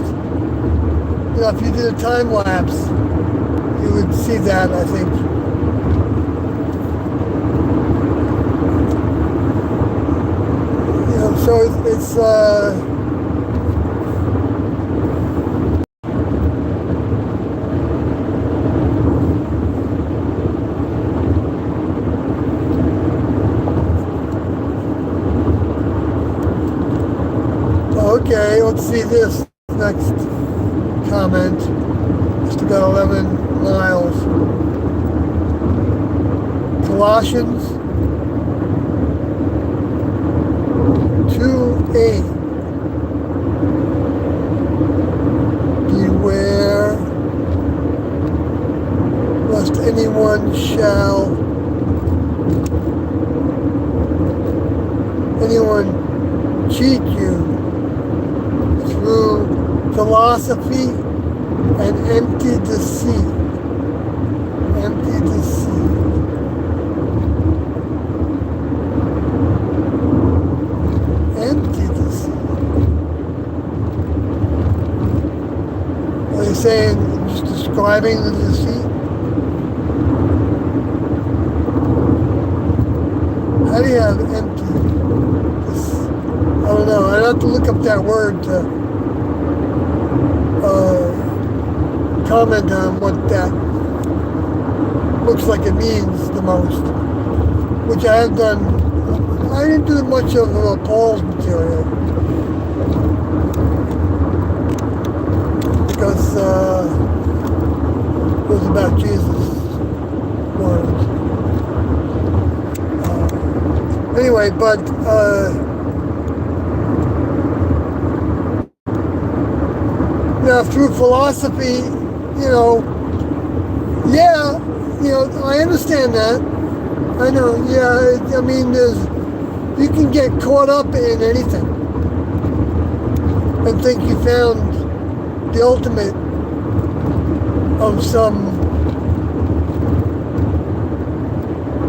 If you did a time lapse, you would see that, I think. So it's okay, let's see this next comment. Just about 11 miles. Colossians 2:8. Beware lest anyone cheat you through philosophy and empty deceit. describing the deceit? How do you have empty? I don't know. I'd have to look up that word to comment on what that looks like it means the most, which I have done. I didn't do much of Paul's material because it was about Jesus' words. Anyway, but now through philosophy, yeah, I understand that. I know, yeah. I mean, you can get caught up in anything and think you found the ultimate of some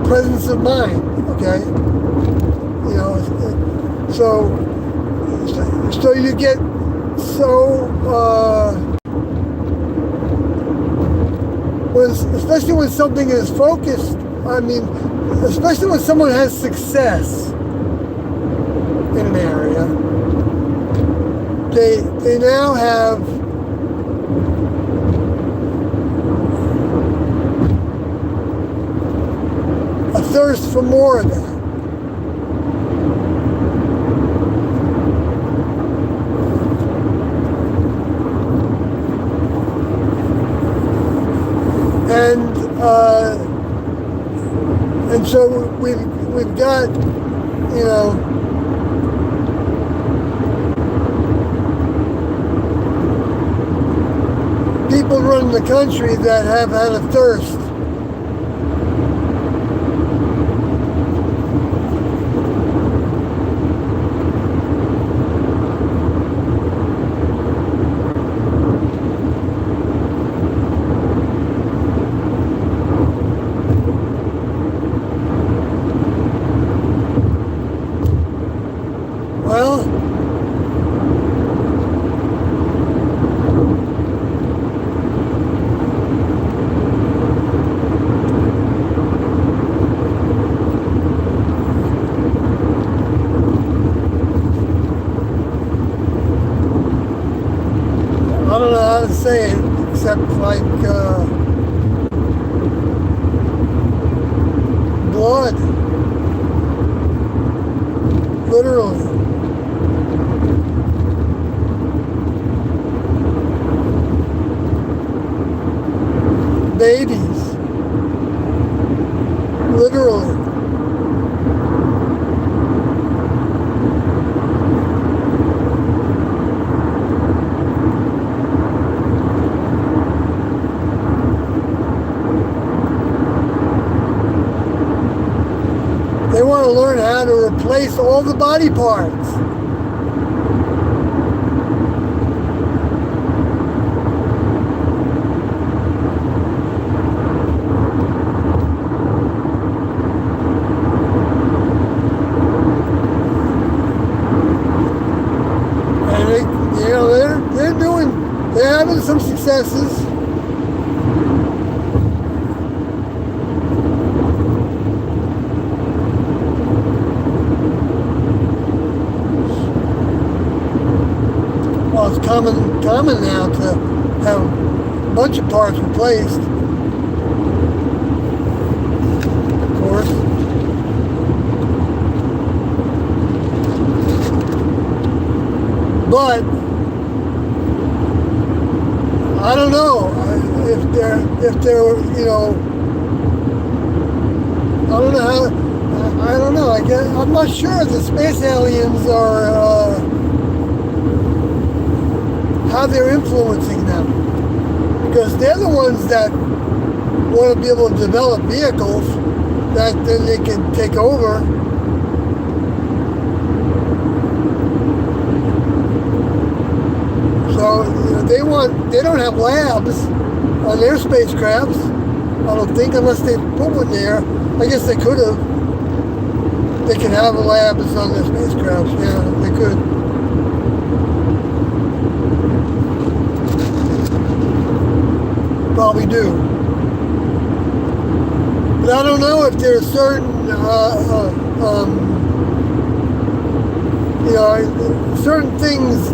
presence of mind. Okay, so you get especially when something is focused. I mean, especially when someone has success in an area, they now have a thirst for more of that. And so we've got, people running the country that have had a thirst. I don't know how to say it except like blood, literally. Babies, literally. They want to learn how to replace all the body parts. And they're having some successes. Well, it's common now to have a bunch of parts replaced, of course. But I don't know if they're I don't know how. I don't know. I'm not sure the space aliens are. How they're influencing them, because they're the ones that want to be able to develop vehicles that then they can take over. So they don't have labs on their spacecrafts, I don't think, unless they put one there. I guess they could have. They can have labs on their spacecrafts. Yeah, they could. probably do. But I don't know if there's certain, certain things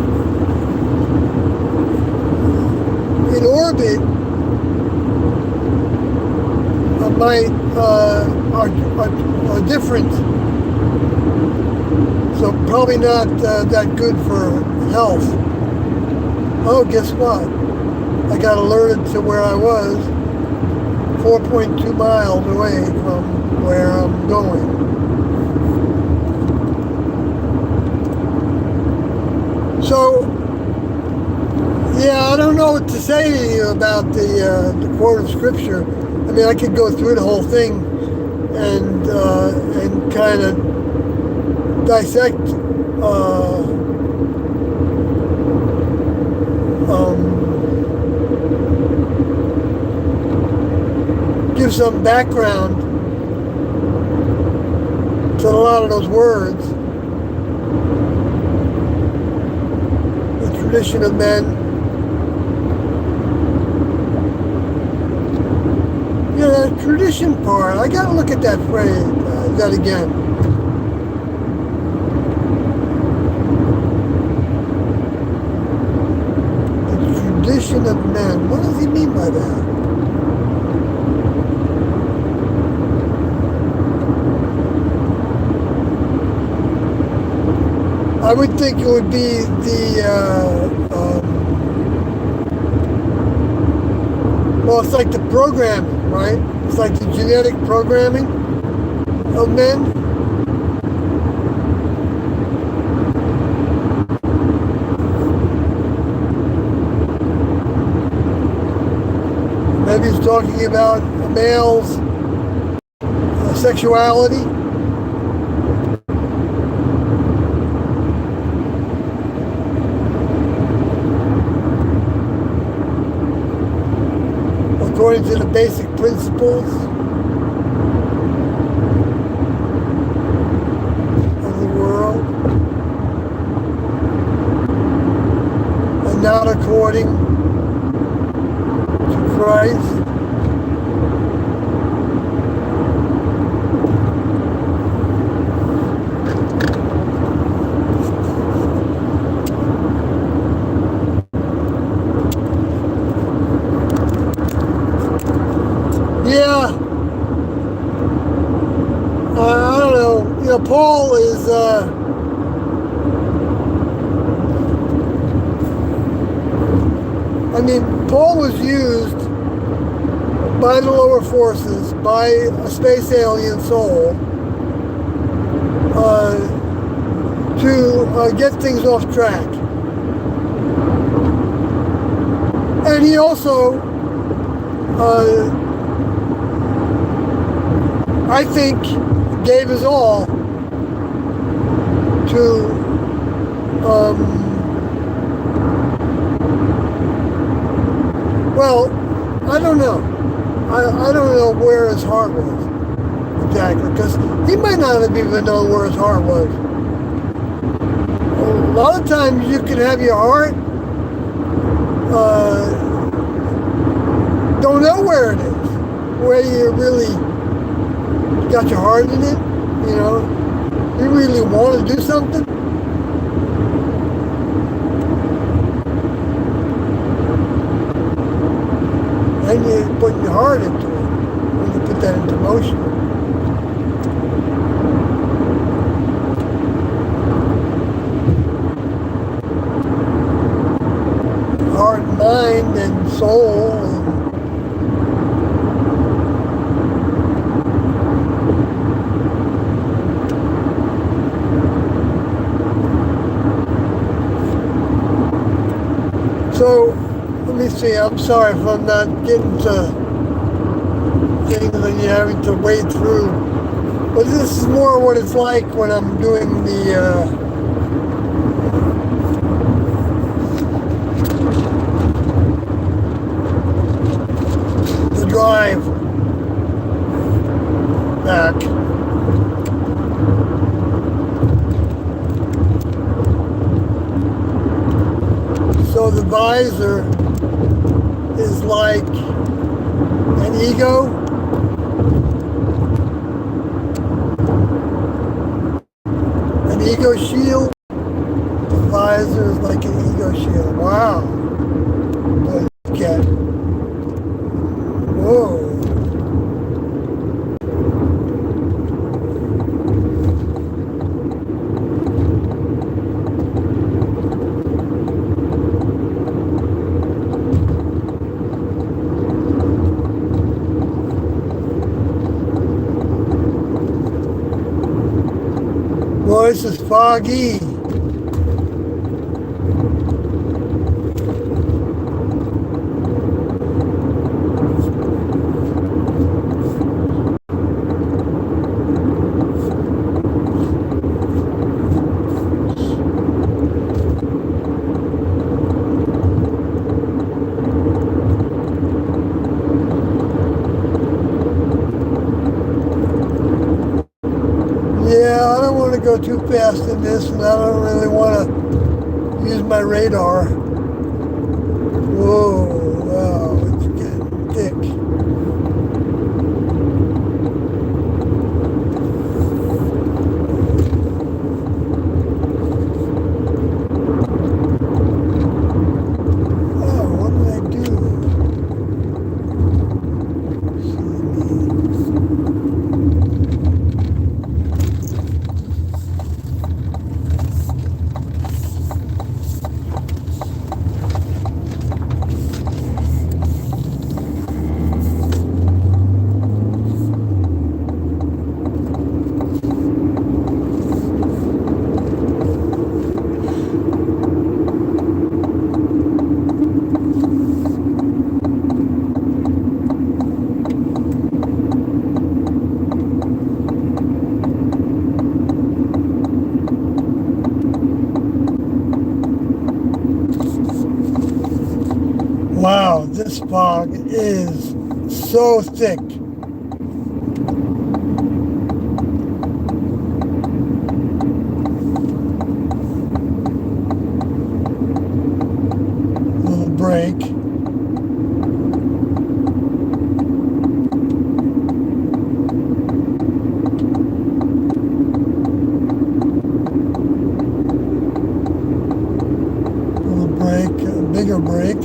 in orbit are different. So probably not that good for health. Oh, guess what? I got alerted to where I was, 4.2 miles away from where I'm going. So, yeah, I don't know what to say to you about the quote of Scripture. I mean, I could go through the whole thing and kind of dissect give some background to a lot of those words. The tradition of men. Yeah, the tradition part, I gotta look at that phrase, that again. The tradition of men. What does he mean by that? I would think it would be well, it's like the programming, right? It's like the genetic programming of men. Maybe he's talking about a male's sexuality. According to the basic principles of the world, and not according to Christ. Yeah, I don't know. You know, Paul is, Paul was used by the lower forces, by a space alien soul, to get things off track. And he also, I think, gave his all to well, I don't know. I don't know where his heart was exactly, because he might not have even known where his heart was. A lot of times you can have your heart, don't know where it is, where you really got your heart in it, you know, you really want to do something. And you put your heart into it when you put that into motion. Heart, mind, and soul. So, let me see, I'm sorry if I'm not getting to things that you're having to wade through. But this is more what it's like when I'm doing the drive back. So the visor is like an ego. An ego shield. The visor is like an ego shield. Wow. Boy, look at it. Whoa. Boy, this is foggy. Yeah, I don't want to go too fast in this, and I don't really want to use my radar. Whoa, wow, it's getting thick. Oh, what did I do? Wow, this fog is so thick. Little break. Little break, a bigger break.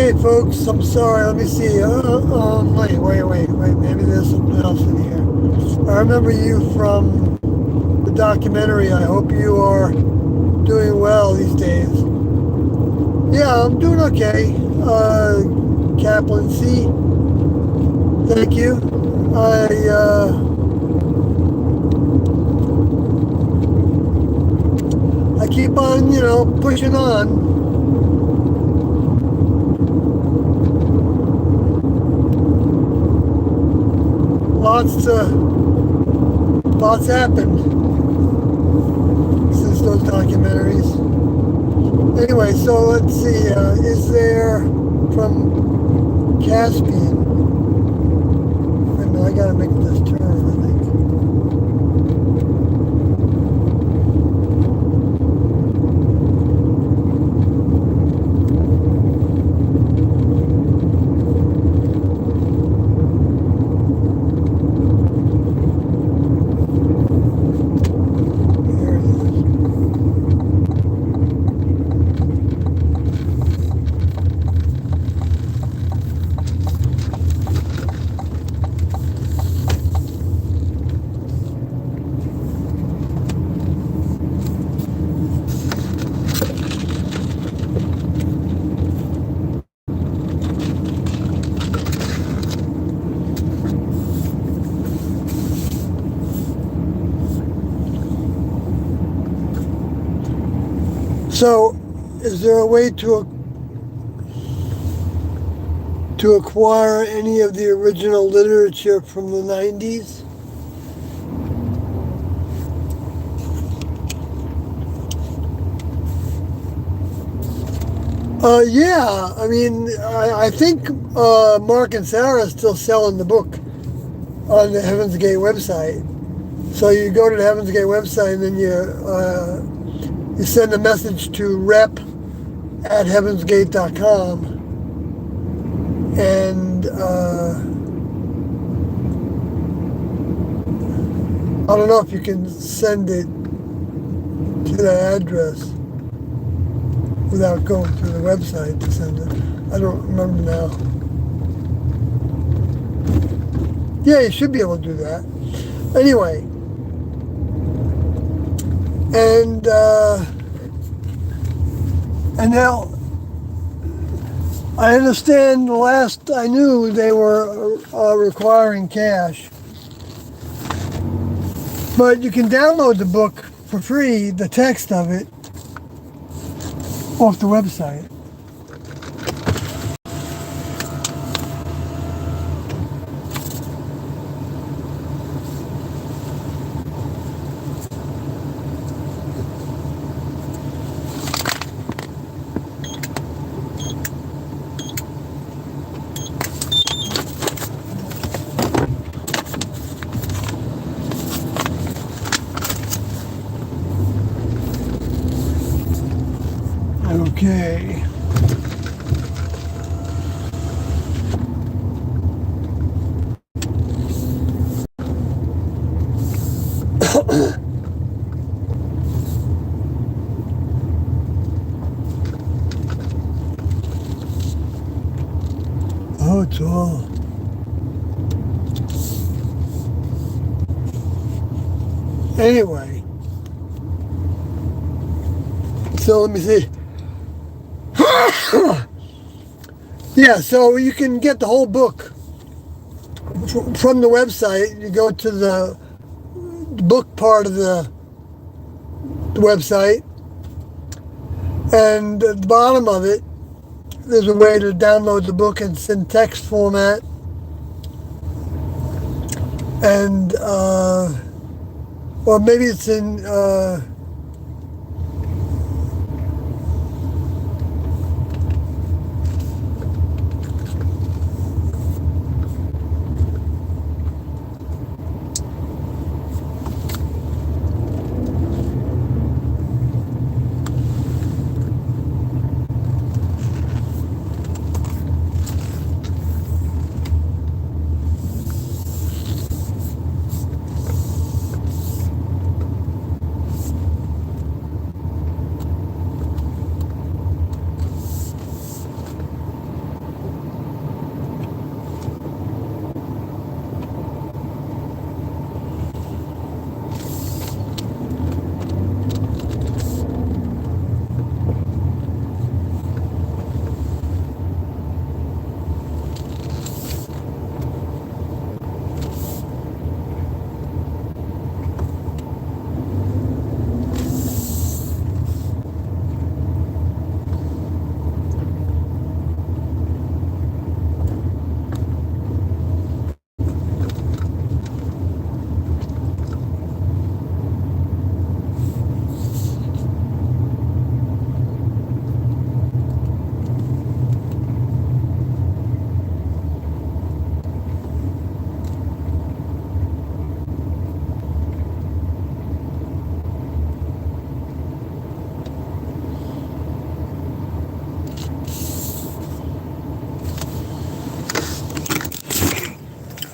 Okay, folks, I'm sorry. Let me see. Wait. Maybe there's something else in here. I remember you from the documentary. I hope you are doing well these days. Yeah, I'm doing okay. Kaplan C. Thank you. I keep on, pushing on. Lots happened since those documentaries. Anyway, so let's see. Is there from Caspian? Wait a minute, I gotta make this turn, I think. So, is there a way to acquire any of the original literature from the 90s? Yeah, I mean, I think Mark and Sarah are still selling the book on the Heaven's Gate website. So you go to the Heaven's Gate website and then you send a message to rep@heavensgate.com, and I don't know if you can send it to that address without going through the website to send it. I don't remember now. Yeah, you should be able to do that. Anyway, and now I understand the last I knew they were requiring cash. But you can download the book for free, the text of it, off the website. Okay. Oh, it's all. Anyway. So let me see. Yeah, so you can get the whole book from the website. You go to the book part of the website, and at the bottom of it, there's a way to download the book. It's in text format, and or maybe it's in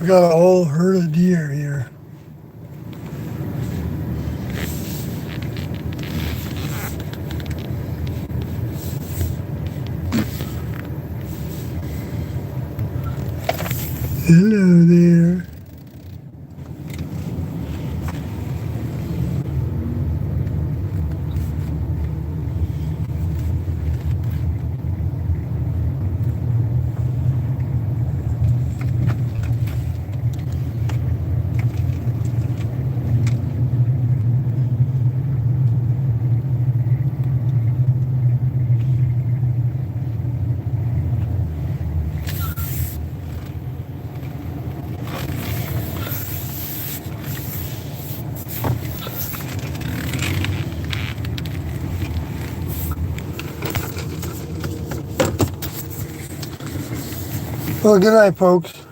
We got a whole herd of deer here. Hello there. Well, good night, folks.